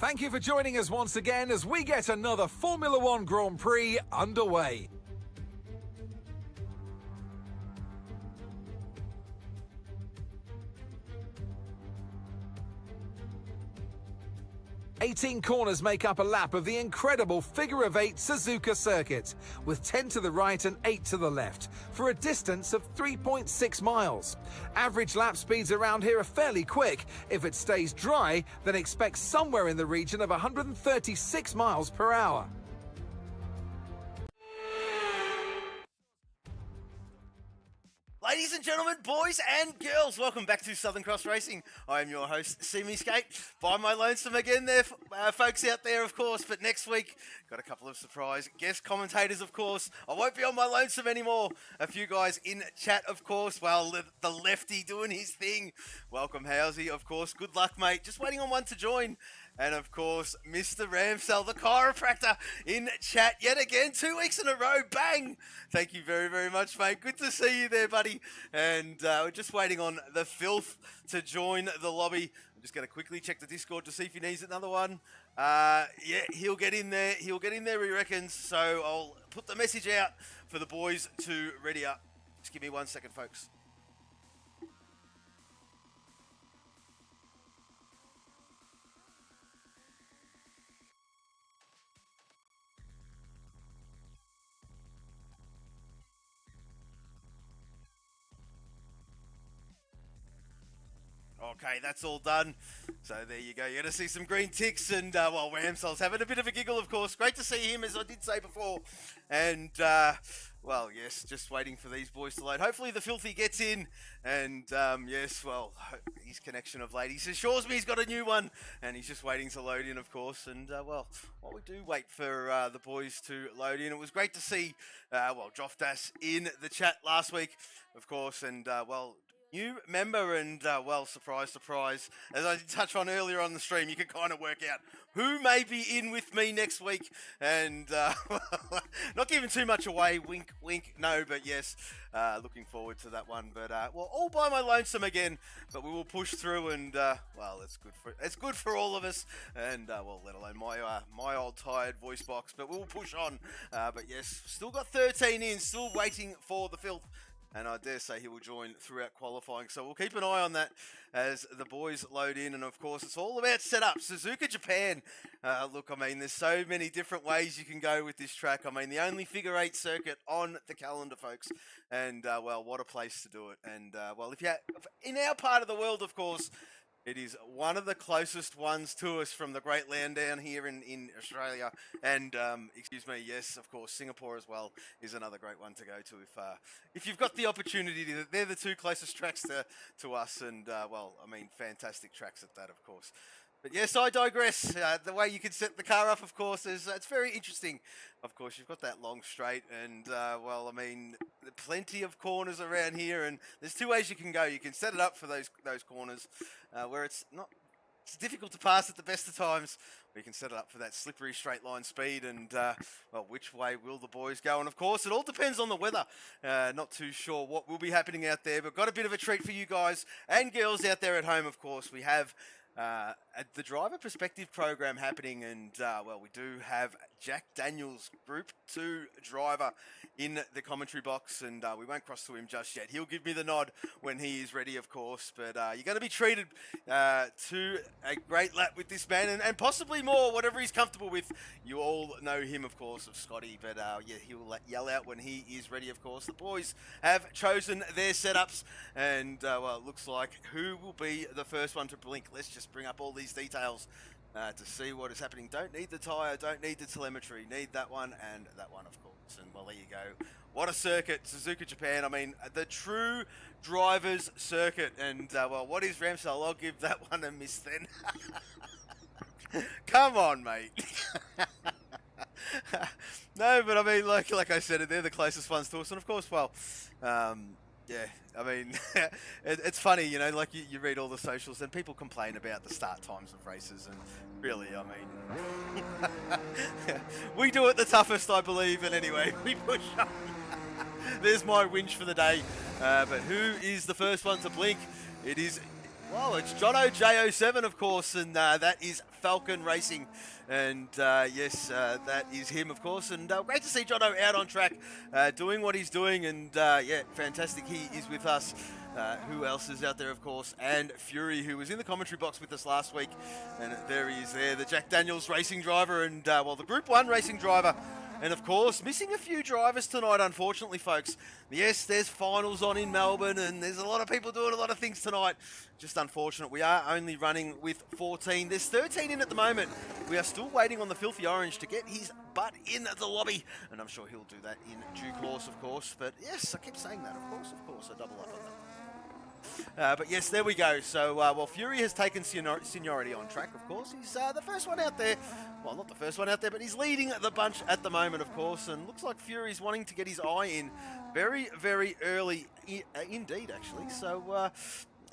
Thank you for joining us once again as we get another Formula One Grand Prix underway. "18 corners make up a lap of the incredible figure-of-8 Suzuka circuit, with 10 to the right and 8 to the left, for a distance of 3.6 miles. Average lap speeds around here are fairly quick. If it stays dry, then expect somewhere in the region of 136 miles per hour. Ladies and gentlemen, boys and girls, welcome back to SouthernXRacing. I am your host, Seamiscape. By my lonesome again there, folks out there, of course. But next week, got a couple of surprise guest commentators, of course. I won't be on my lonesome anymore. A few guys in chat, of course. Well, the lefty doing his thing. Welcome, Housey, of course. Good luck, mate. Just waiting on one to join. And, of course, Mr. Ramsell, the chiropractor, in chat yet again. 2 weeks in a row. Bang! Thank you very, very much, mate. Good to see you there, buddy. And we're just waiting on the filth to join the lobby. I'm just going to quickly check the Discord to see if he needs another one. Yeah, he'll get in there. He'll get in there, he reckons. So I'll put the message out for the boys to ready up. Just give me 1 second, folks. Okay, that's all done. So there you go. You're going to see some green ticks. And, well, Ramsell's having a bit of a giggle, of course. Great to see him, as I did say before. And, well, yes, just waiting for these boys to load. Hopefully the filthy gets in. And, yes, well, his connection of late. He assures me he's got a new one. And he's just waiting to load in, of course. And, well, while we do wait for the boys to load in, it was great to see, well, Joftas in the chat last week, of course. And, well, new member and, well, surprise, surprise, as I did touch on earlier on the stream, you can kind of work out who may be in with me next week. And not giving too much away, wink, wink, no, but yes, looking forward to that one. But, well, all by my lonesome again, but we will push through and, well, it's good for all of us. And, well, let alone my old tired voice box, but we'll push on. But yes, still got 13 in, still waiting for the filth. And I dare say he will join throughout qualifying. So we'll keep an eye on that as the boys load in. And, of course, it's all about setup. Suzuka Japan. Look, I mean, there's so many different ways you can go with this track. I mean, the only figure-8 circuit on the calendar, folks. And, well, what a place to do it. And, well, if in our part of the world, of course, it is one of the closest ones to us from the Great Land down here in Australia. And, excuse me, yes, of course, Singapore as well is another great one to go to if you've got the opportunity. They're the two closest tracks to us. And, well, I mean, fantastic tracks at that, of course. But yes, I digress. The way you can set the car up, of course, it's very interesting. Of course, you've got that long straight and, well, I mean, plenty of corners around here. And there's two ways you can go. You can set it up for those corners where it's difficult to pass at the best of times. We can set it up for that slippery straight line speed and, well, which way will the boys go? And, of course, it all depends on the weather. Not too sure what will be happening out there, but got a bit of a treat for you guys and girls out there at home, of course. We have the driver perspective program happening and, well, we do have Jack Daniels, Group 2 driver, in the commentary box, and we won't cross to him just yet. He'll give me the nod when he is ready, of course, but you're going to be treated to a great lap with this man, and possibly more, whatever he's comfortable with. You all know him, of course, of Scotty, but yeah, he'll yell out when he is ready, of course. The boys have chosen their setups, and, well, it looks like who will be the first one to blink. Let's just bring up all these details to see what is happening. Don't need the tyre, don't need the telemetry, need that one and that one, of course. And, well, there you go. What a circuit, Suzuka Japan. I mean, the true driver's circuit. And, well, what is Ramsell? I'll give that one a miss then. Come on, mate. No, but I mean, like I said, they're the closest ones to us. And, of course, well, yeah, I mean, it's funny, you know, like you read all the socials and people complain about the start times of races, and really, I mean, we do it the toughest, I believe, and anyway, we push on. There's my winch for the day, but who is the first one to blink? It is Well, it's Jono J07, of course, and that is Falcon Racing. And yes, that is him, of course. And great to see Jono out on track, doing what he's doing. And yeah, fantastic. He is with us. Who else is out there, of course? And Fury, who was in the commentary box with us last week. And there he is there, the Jack Daniels racing driver and, well, the Group 1 racing driver. And of course, missing a few drivers tonight, unfortunately, folks. Yes, there's finals on in Melbourne, and there's a lot of people doing a lot of things tonight. Just unfortunate. We are only running with 14. There's 13 in at the moment. We are still waiting on the Filthy Orange to get his butt in the lobby, and I'm sure he'll do that in due course, of course. But yes, I keep saying that, of course, I double up on that. But yes, there we go. So, well, Fury has taken seniority on track, of course. He's the first one out there. Well, not the first one out there, but he's leading the bunch at the moment, of course. And looks like Fury's wanting to get his eye in very, very early indeed, actually. So,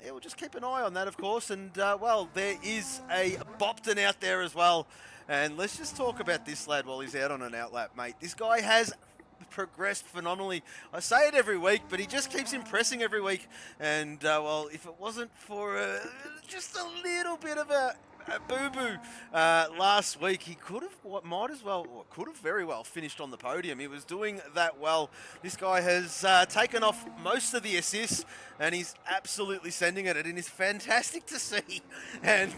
yeah, we'll just keep an eye on that, of course. And, well, there is a Bopton out there as well. And let's just talk about this lad while he's out on an outlap, mate. This guy has progressed phenomenally. I say it every week, but he just keeps impressing every week. And, well, if it wasn't for just a little bit of a boo-boo last week, he could have very well finished on the podium. He was doing that well. This guy has taken off most of the assists, and he's absolutely sending it, and it's fantastic to see. And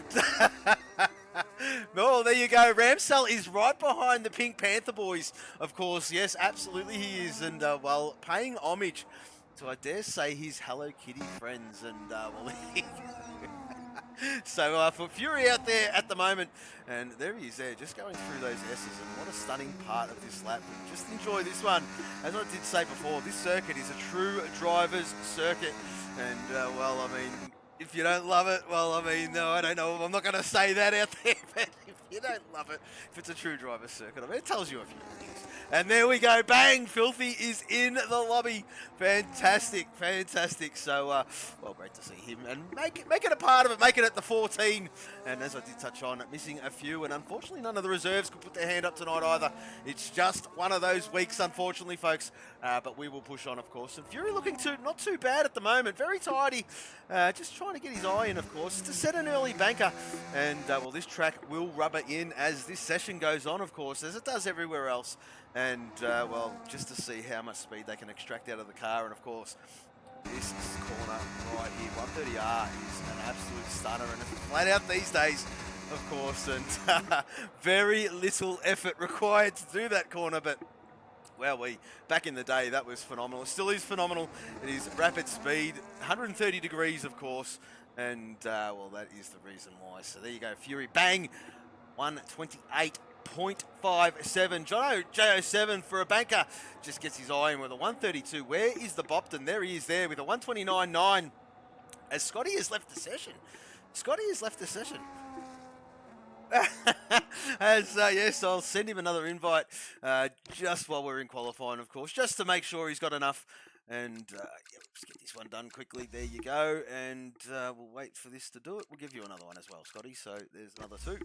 oh, there you go. Ramsell is right behind the Pink Panther boys, of course. Yes, absolutely he is. And, well, paying homage to, I dare say, his Hello Kitty friends. And, well, so for Fury out there at the moment, and there he is there, just going through those S's, and what a stunning part of this lap. Just enjoy this one. As I did say before, this circuit is a true driver's circuit. And, well, I mean, if you don't love it, well, I mean, no, I don't know. I'm not going to say that out there, but if you don't love it, if it's a true driver's circuit, I mean, it tells you a few things. And there we go. Bang! Filthy is in the lobby. Fantastic, fantastic. So, well, great to see him. And make it a part of it. Make it at the 14. And as I did touch on, missing a few. And unfortunately, none of the reserves could put their hand up tonight either. It's just one of those weeks, unfortunately, folks. But we will push on, of course. And Fury looking not too bad at the moment. Very tidy. Just trying to get his eye in, of course, to set an early banker. And, well, this track will rubber in as this session goes on, of course, as it does everywhere else. And, well, just to see how much speed they can extract out of the car. And, of course, this corner right here, 130R, is an absolute stunner. And it's flat out these days, of course. And very little effort required to do that corner. But, well, back in the day, that was phenomenal. It still is phenomenal. It is rapid speed, 130 degrees, of course. And, well, that is the reason why. So there you go, Fury, bang, 128.57. Jono J07 for a banker just gets his eye in with a 132. Where is the Bopton? There he is there with a 129.9 as Scotty has left the session. As yes, I'll send him another invite just while we're in qualifying, of course, just to make sure he's got enough. And yeah, let's get this one done quickly. There you go. And we'll wait for this to do it. We'll give you another one as well, Scotty. So there's another two.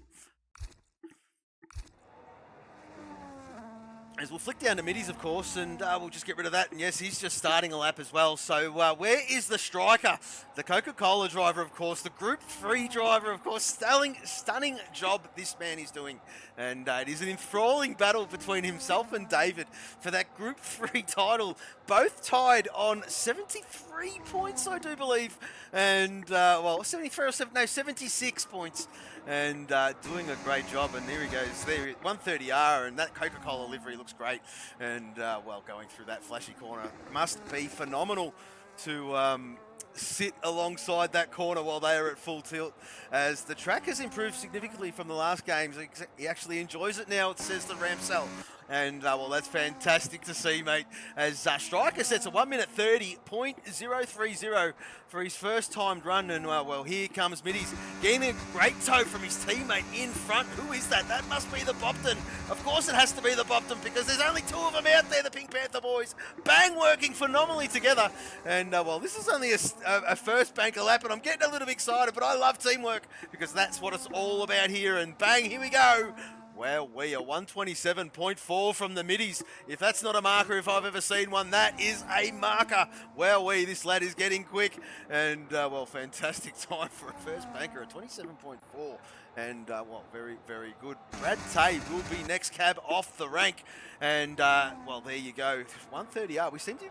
As we'll flick down to middies, of course, and we'll just get rid of that. And yes, he's just starting a lap as well. So where is the striker? The Coca-Cola driver, of course. The Group 3 driver, of course. Stunning job this man is doing. And it is an enthralling battle between himself and David for that Group 3 title. Both tied on 73 points, I do believe. And, well, 73 or 76 points. And doing a great job. And there he goes, there, 130R, and that Coca-Cola livery looks great. And, well, going through that flashy corner must be phenomenal to sit alongside that corner while they are at full tilt, as the track has improved significantly from the last games. He actually enjoys it now, it says the Ramsell. And, well, that's fantastic to see, mate, as Striker sets a 1 minute 30.030 for his first timed run. And, well, here comes Middies getting a great tow from his teammate in front. Who is that? That must be the Bopton. Of course it has to be the Bopton, because there's only two of them out there, the Pink Panther boys. Bang, working phenomenally together. And, well, this is only a first banker lap, and I'm getting a little bit excited, but I love teamwork, because that's what it's all about here. And bang, here we go. Well, we are 127.4 from the middies. If that's not a marker, if I've ever seen one, that is a marker. Well, this lad is getting quick. And, well, fantastic time for a first banker at 27.4. And, well, very, very good. Brad Tay will be next cab off the rank. And, well, there you go. 130 up. We seem to be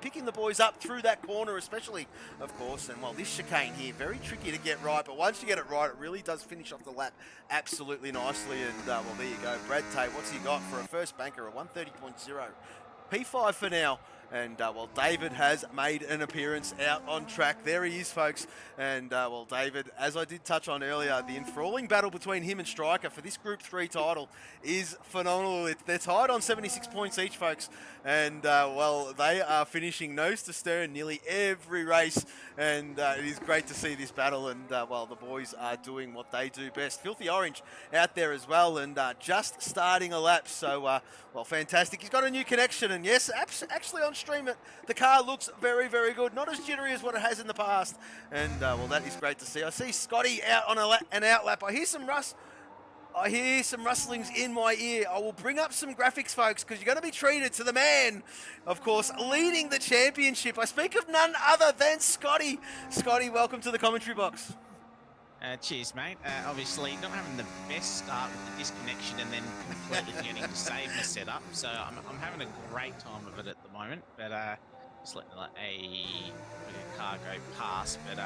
picking the boys up through that corner especially, of course. And, well, this chicane here, very tricky to get right. But once you get it right, it really does finish off the lap absolutely nicely. And, well, there you go. Brad Tay, what's he got for a first banker at 130.0? P5 for now. And, well, David has made an appearance out on track. There he is, folks. And, well, David, as I did touch on earlier, the enthralling battle between him and Striker for this Group 3 title is phenomenal. They're tied on 76 points each, folks. And, well, they are finishing nose to stern nearly every race. And it is great to see this battle. And, well, the boys are doing what they do best. Filthy Orange out there as well and just starting a lap. So, well, fantastic. He's got a new connection. And, yes, actually on stream it, the car looks very, very good. Not as jittery as what it has in the past. And, well, that is great to see. I see Scotty out on an out lap. I hear some rustlings in my ear. I will bring up some graphics, folks, because you're going to be treated to the man, of course, leading the championship. I speak of none other than Scotty. Scotty, welcome to the commentary box. Cheers, mate. Obviously, not having the best start with the disconnection and then completely forgetting to save my setup. So I'm having a great time of it at the moment. But just letting a car go past. But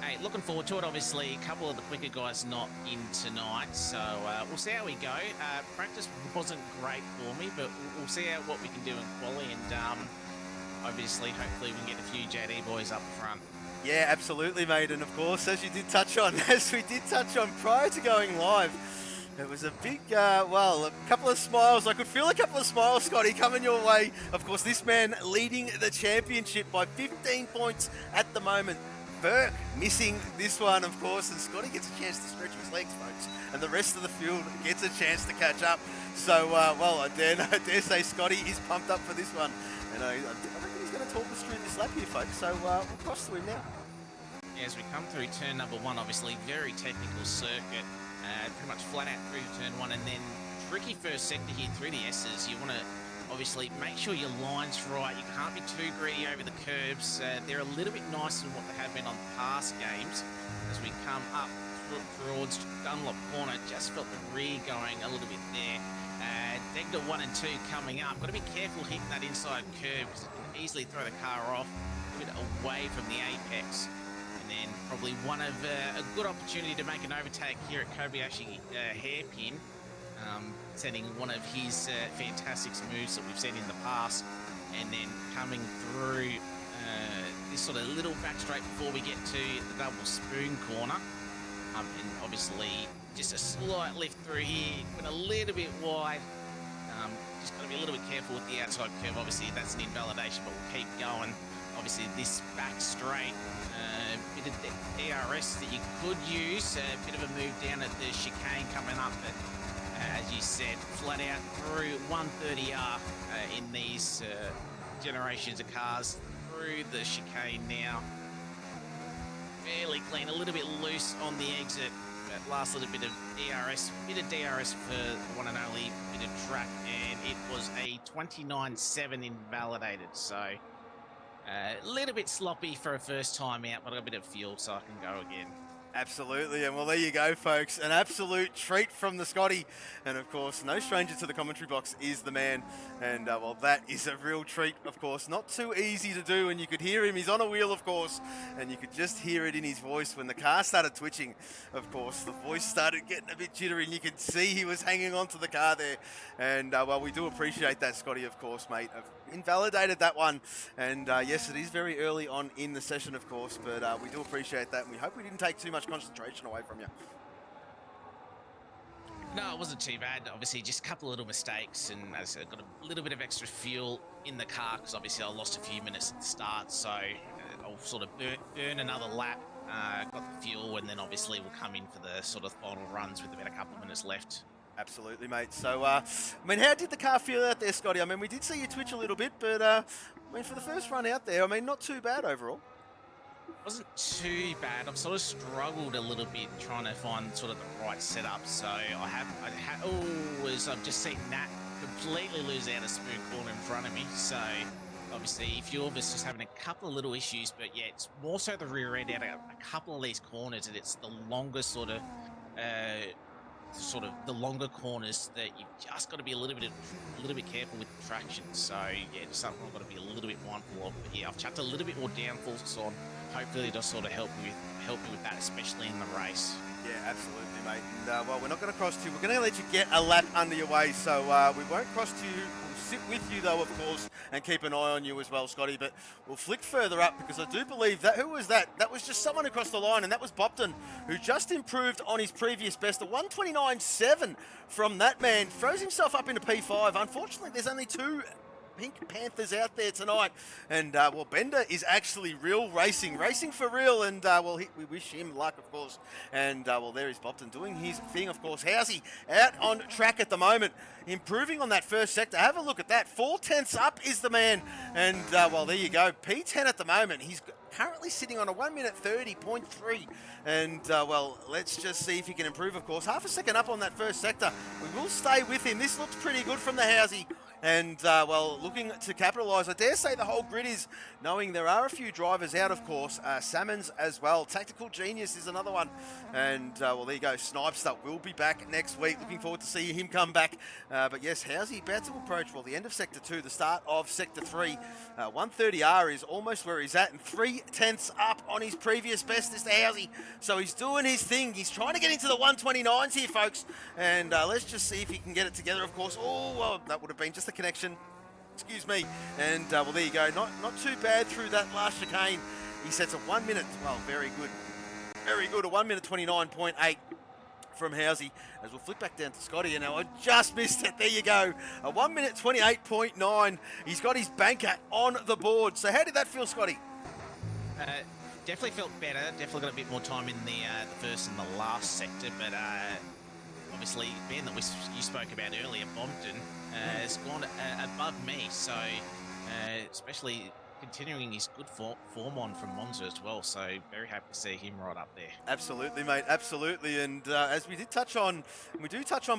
hey, looking forward to it. Obviously, a couple of the quicker guys not in tonight. So we'll see how we go. Practice wasn't great for me, but we'll see what we can do in quali. And obviously, hopefully, we can get a few JD boys up front. Yeah, absolutely, mate. And of course, as we did touch on prior to going live, it was a big, well, a couple of smiles. I could feel a couple of smiles, Scotty, coming your way. Of course, this man leading the championship by 15 points at the moment. Burke missing this one, of course, and Scotty gets a chance to stretch his legs, folks, and the rest of the field gets a chance to catch up. So, well, I dare say Scotty is pumped up for this one. And I reckon he's going to talk us through this lap here, folks. So we'll cross to him now. As we come through turn number 1, obviously very technical circuit, pretty much flat out through turn 1, and then tricky first sector here through the S's. You want to obviously make sure your line's right. You can't be too greedy over the curbs. They're a little bit nicer than what they have been on past games. As we come up towards Dunlop Corner, just felt the rear going a little bit there. Degda 1 and 2 coming up. Got to be careful hitting that inside curb because it can easily throw the car off a bit away from the apex. And then probably one of a good opportunity to make an overtake here at Kobayashi hairpin, setting one of his fantastic moves that we've seen in the past, and then coming through this sort of little back straight before we get to the double spoon corner. And obviously just a slight lift through here, went a little bit wide. Just got to be a little bit careful with the outside curve. Obviously that's an invalidation, but we'll keep going. Obviously this back straight, bit of DRS that you could use, a bit of a move down at the chicane coming up, but as you said, flat out through 130R in these generations of cars, through the chicane now. Fairly clean, a little bit loose on the exit. That last little bit of DRS, for the one and only bit of track, and it was a 29.7 invalidated. So a little bit sloppy for a first time out, but I got a bit of fuel so I can go again. Absolutely, and well, there you go, folks. An absolute treat from the Scotty. And, of course, no stranger to the commentary box is the man. And, well, that is a real treat, of course. Not too easy to do, and you could hear him. He's on a wheel, of course, and you could just hear it in his voice. When the car started twitching, of course, the voice started getting a bit jittery, and you could see he was hanging on to the car there. And, well, we do appreciate that, Scotty, of course, mate. I've invalidated that one. And, yes, it is very early on in the session, of course, but we do appreciate that, and we hope we didn't take too much concentration away from you. No, it wasn't too bad. Obviously, just a couple of little mistakes, and as I said, got a little bit of extra fuel in the car because obviously I lost a few minutes at the start, so I'll sort of burn another lap, got the fuel, and then obviously we'll come in for the sort of final runs with about a couple of minutes left. Absolutely, mate. So, I mean, how did the car feel out there, Scotty? I mean, we did see you twitch a little bit, but, I mean, for the first run out there, I mean, not too bad overall. Wasn't too bad. I've sort of struggled a little bit trying to find sort of the right setup. So I've just seen that completely lose out a smooth corner in front of me. So obviously, Fjorvis just having a couple of little issues, but yeah, it's more so the rear end out of a couple of these corners, and it's the longer the longer corners that you've just got to be a little bit careful with the traction. So yeah, just something I've got to be a little bit mindful of. But yeah, I've chucked a little bit more downforce on. Hopefully, it does sort of help me with that, especially in the race. Yeah, absolutely, mate. And, well, we're not going to cross to you. We're going to let you get a lap under your way, so we won't cross to you. We'll sit with you, though, of course, and keep an eye on you as well, Scotty. But we'll flick further up because I do believe that... Who was that? That was just someone across the line, and that was Bopton, who just improved on his previous best. A 129.7 from that man. Throws himself up into P5. Unfortunately, there's only two Pink Panthers out there tonight, and well, Bender is actually racing for real, and well, we wish him luck, of course. And well, there is Bopton doing his thing, of course. Housey out on track at the moment, improving on that first sector. Have a look at that, 4/10 up is the man, and well, there you go, P10 at the moment. He's currently sitting on a 1 minute 30.3, and well, let's just see if he can improve, of course. Half a second up on that first sector. We will stay with him. This looks pretty good from the Housey. And, well, looking to capitalise. I dare say the whole grid is knowing there are a few drivers out, of course. Salmons as well. Tactical Genius is another one. And, well, there you go. Snipester will be back next week. Looking forward to seeing him come back. But, yes, Housey about to approach, well, the end of Sector 2, the start of Sector 3. 130R is almost where he's at. And 3/10 up on his previous best is the Housey. So he's doing his thing. He's trying to get into the 129s here, folks. And let's just see if he can get it together, of course. Oh, well, that would have been just the connection, excuse me, and well, there you go, not too bad through that last chicane. He sets a 1 minute, well, very good, a 1 minute 29.8 from Housey, as we'll flick back down to Scotty, and now I just missed it. There you go, a 1 minute 28.9. He's got his banker on the board. So how did that feel, Scotty? Definitely felt better. Definitely got a bit more time in the first and the last sector, but obviously, Ben, that you spoke about earlier, Bompton, has gone above me, so especially continuing his good form on from Monza as well, so very happy to see him right up there. Absolutely, mate, absolutely. And as we do touch on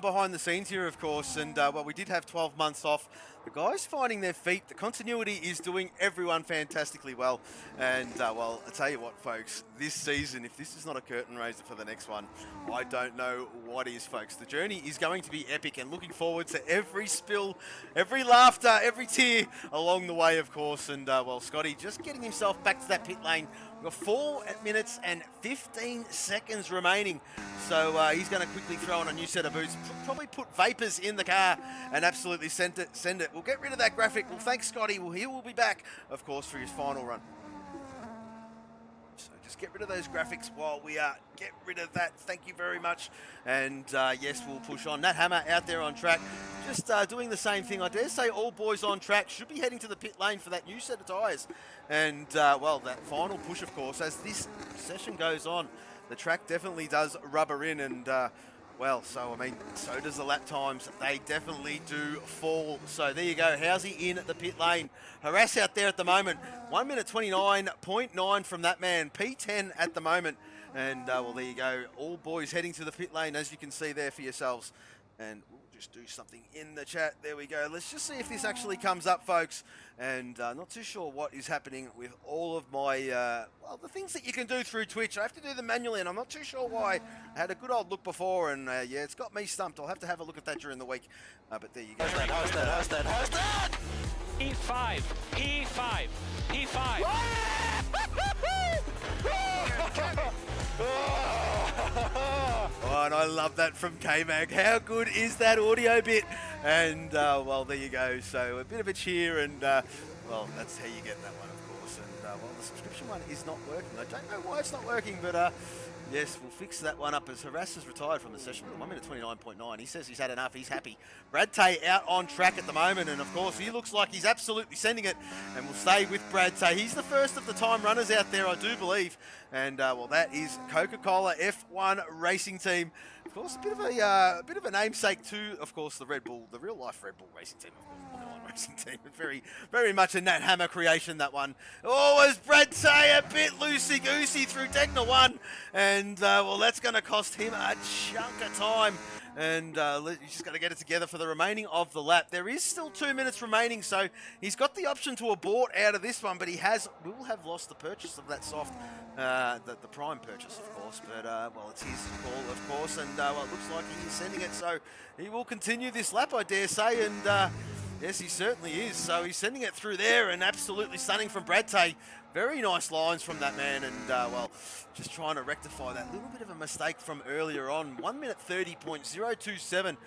behind the scenes here, of course, and well, we did have 12 months off. The guys finding their feet, the continuity is doing everyone fantastically well. And, well, I tell you what, folks, this season, if this is not a curtain raiser for the next one, I don't know what is, folks. The journey is going to be epic, and looking forward to every spill, every laughter, every tear along the way, of course. And, well, Scotty just getting himself back to that pit lane. We've got 4 minutes and 15 seconds remaining. So he's going to quickly throw on a new set of boots, probably put vapors in the car and absolutely send it. We'll get rid of that graphic. Well, thanks, Scotty. Well, he will be back, of course, for his final run. So just get rid of those graphics while we get rid of that. Thank you very much. And yes, we'll push on. Nat Hammer out there on track, just doing the same thing. I dare say all boys on track should be heading to the pit lane for that new set of tyres. And, well, that final push, of course, as this session goes on, the track definitely does rubber in. And, well, so, I mean, so does the lap times. They definitely do fall. So there you go, Housey in the pit lane. Harass out there at the moment. 1 minute 29.9 from that man. P10 at the moment. And, well, there you go. All boys heading to the pit lane, as you can see there for yourselves. And we'll just do something in the chat. There we go. Let's just see if this actually comes up, folks. And not too sure what is happening with all of my, well, the things that you can do through Twitch. I have to do them manually, and I'm not too sure why. I had a good old look before, and yeah, it's got me stumped. I'll have to have a look at that during the week. But there you go. How's that? P5. Oh, and I love that from K-Mag. How good is that audio bit? And, well, there you go. So a bit of a cheer, and, well, that's how you get that one, of course. And, well, the subscription one is not working. I don't know why it's not working, but Yes, we'll fix that one up as Harass has retired from the session with a 1 minute 29.9. He says he's had enough. He's happy. Brad Tay out on track at the moment, and of course he looks like he's absolutely sending it, and we'll stay with Brad Tay. He's the first of the time runners out there, I do believe, and well, that is Coca-Cola F1 Racing Team. Of course, a bit of a namesake to, of course, the Red Bull, the real life Red Bull Racing Team, of course. Racing Team. Very, very much a Nat Hammer creation, that one. Oh, as Brad Tay a bit loosey-goosey through Degna 1. And, well, that's going to cost him a chunk of time. And he's just got to get it together for the remaining of the lap. There is still 2 minutes remaining, so he's got the option to abort out of this one, but will have lost the purchase of that soft, the prime purchase, of course. But, well, it's his call, of course, and, well, it looks like he's sending it, so he will continue this lap, I dare say, and... yes, he certainly is. So he's sending it through there, and absolutely stunning from Brad Tay. Very nice lines from that man, and well, just trying to rectify that little bit of a mistake from earlier on. 1 minute 30.027,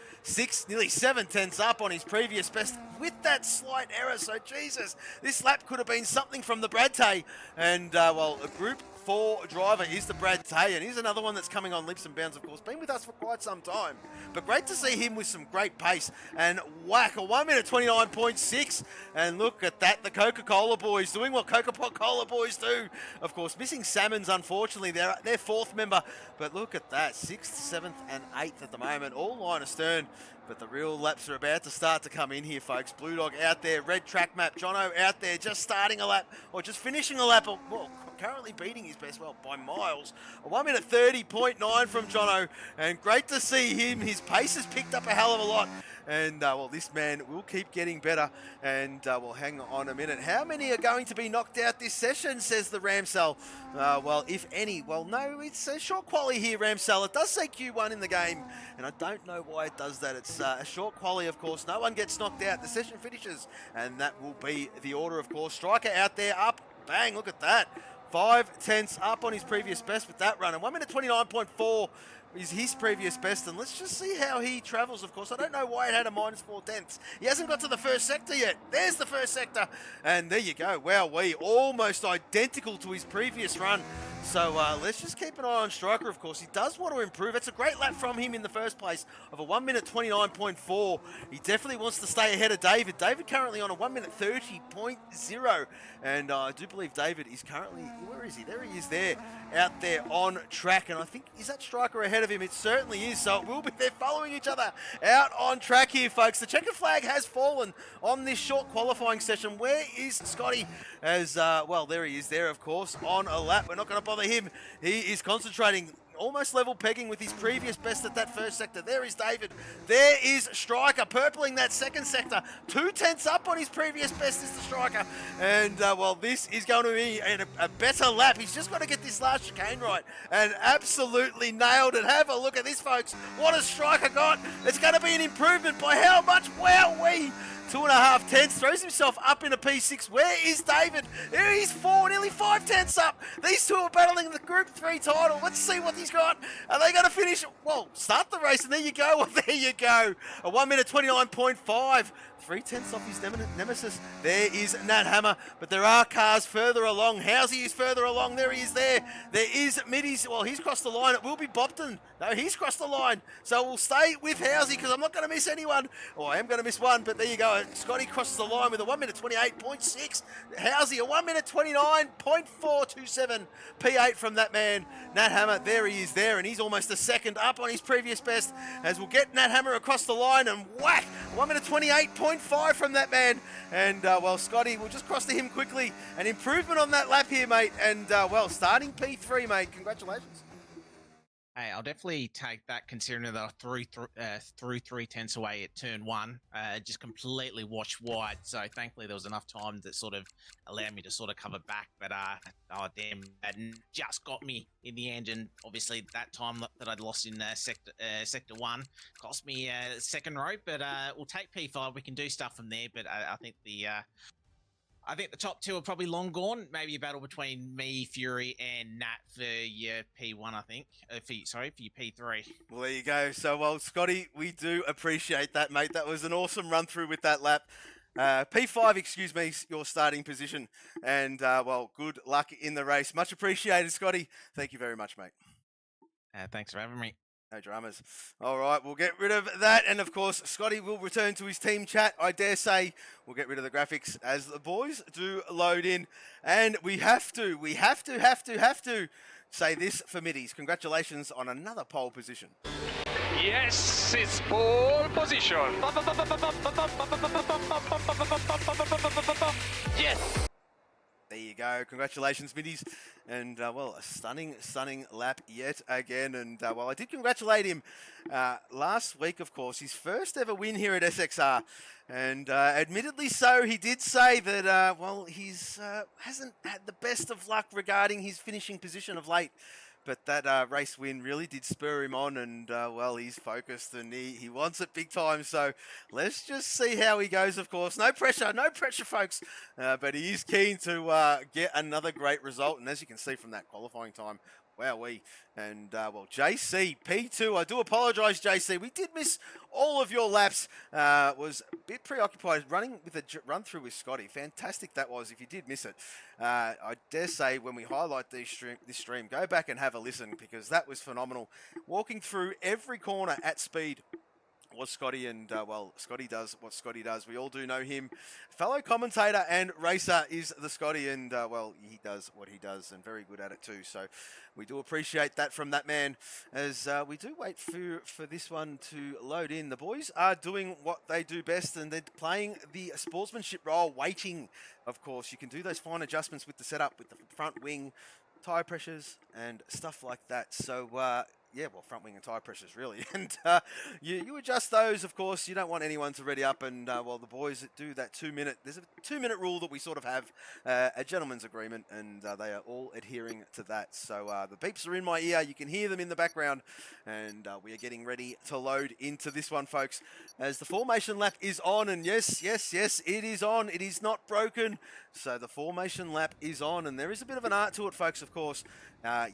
nearly 7 tenths up on his previous best with that slight error. So Jesus, this lap could have been something from the Brad Tay, and well, a Group 4 driver is the Brad Tay, and he's another one that's coming on leaps and bounds, of course. Been with us for quite some time, but great to see him with some great pace. And whack, a 1 minute 29.6, and look at that, the Coca-Cola boys doing what Coca-Cola boys do. Of course, missing Salmons, unfortunately, they're fourth member, but look at that, 6th, 7th, and 8th at the moment, all line astern. But the real laps are about to start to come in here, folks. Blue Dog out there, red track map. Jono out there, just starting a lap, or just finishing a lap. Well, currently beating his best, well, by miles. A 1 minute 30.9 from Jono, and great to see him. His pace has picked up a hell of a lot. And, well, this man will keep getting better. And, well, hang on a minute. How many are going to be knocked out this session, says the Ramsell. Well, if any. Well, no, it's a short quali here, Ramsell. It does say Q1 in the game, and I don't know why it does that. It's a short quali, of course. No one gets knocked out. The session finishes, and that will be the order, of course. Striker out there, up. Bang, look at that. 5 tenths up on his previous best with that run. And 1 minute 29.4 is his previous best, and let's just see how he travels, of course. I don't know why it had a minus 4 tenths. He hasn't got to the first sector yet. There's the first sector, and there you go. Wow, almost identical to his previous run. So let's just keep an eye on Striker, of course. He does want to improve. It's a great lap from him in the first place of a 1 minute 29.4. He definitely wants to stay ahead of David. David currently on a 1 minute 30.0, and I do believe David is currently, where is he? There he is there, out there on track, and I think, is that Striker ahead of him? It certainly is, so it will be, they're following each other out on track here, folks. The checker flag has fallen on this short qualifying session. Where is Scotty? As, well, there he is there, of course, on a lap. We're not going to bother him. He is concentrating, almost level pegging with his previous best at that first sector. There is David. There is Striker, purpling that second sector. 2 tenths up on his previous best is the Striker. And, well, this is going to be a better lap. He's just got to get this last chicane right. And absolutely nailed it. Have a look at this, folks. What has Striker got? It's going to be an improvement by how much? Wowee! 2.5 tenths, throws himself up in a P6. Where is David? There he's 4, nearly 5 tenths up. These two are battling the Group 3 title. Let's see what he's got. Are they going to finish? Well, start the race, and there you go. Well, there you go. A 1 minute 29.5. 3 tenths off his nemesis. There is Nat Hammer, but there are cars further along. Housey is further along. There he is there. There is Middies. Well, he's crossed the line. It will be Bopton. No, he's crossed the line. So we'll stay with Housey because I'm not going to miss anyone. Or I am going to miss one, but there you go. Scotty crosses the line with a 1 minute 28.6. Housey, a 1 minute 29.427. P8 from that man. Nat Hammer, there he is there, and he's almost a second up on his previous best as we'll get Nat Hammer across the line and whack! 1 minute 28.5 from that man. And, well, Scotty, we'll just cross to him quickly. An improvement on that lap here, mate. And, well, starting P3, mate. Congratulations. Hey, I'll definitely take that, considering that I threw 3 tenths away at turn 1, just completely washed wide. So thankfully there was enough time that sort of allowed me to sort of cover back. But oh damn, that just got me in the end. And obviously that time that I'd lost in sector 1 cost me second row. But we'll take P5. We can do stuff from there. But I think the top two are probably long gone. Maybe a battle between me, Fury, and Nat for your P1, I think. For your P3. Well, there you go. So, well, Scotty, we do appreciate that, mate. That was an awesome run-through with that lap. P5, excuse me, your starting position. And, well, good luck in the race. Much appreciated, Scotty. Thank you very much, mate. Thanks for having me. No dramas. All right, we'll get rid of that. And of course, Scotty will return to his team chat. I dare say we'll get rid of the graphics as the boys do load in. And we have to say this for middies. Congratulations on another pole position. Yes, it's pole position. Yes. There you go. Congratulations, middies. And, well, a stunning lap yet again. And, well, I did congratulate him last week, of course. His first ever win here at SXR. And admittedly so, he did say that, well, he's hasn't had the best of luck regarding his finishing position of late. But that race win really did spur him on, and, well, he's focused, and he wants it big time. So let's just see how he goes, of course. No pressure, folks. But he is keen to get another great result. And as you can see from that qualifying time, wowee. And, well, JC, P2. I do apologise, JC. We did miss all of your laps. Was a bit preoccupied running with a run through with Scotty. Fantastic that was, if you did miss it. I dare say when we highlight this stream, go back and have a listen, because that was phenomenal. Walking through every corner at speed was Scotty, and, well, Scotty does what Scotty does. We all do know him. Fellow commentator and racer is the Scotty, and, well, he does what he does, and very good at it too. So we do appreciate that from that man, as we do wait for this one to load in. The boys are doing what they do best, and they're playing the sportsmanship role, waiting. Of course, you can do those fine adjustments with the setup, with the front wing, tyre pressures, and stuff like that. So, yeah, well, front wing and tyre pressures, really. And you adjust those, of course. You don't want anyone to ready up. And, well, the boys that do that 2 minute, there's a 2 minute rule that we sort of have, a gentleman's agreement, and they are all adhering to that. So the beeps are in my ear. You can hear them in the background. And we are getting ready to load into this one, folks, as the formation lap is on. And yes, it is on. It is not broken. So the formation lap is on. And there is a bit of an art to it, folks, of course.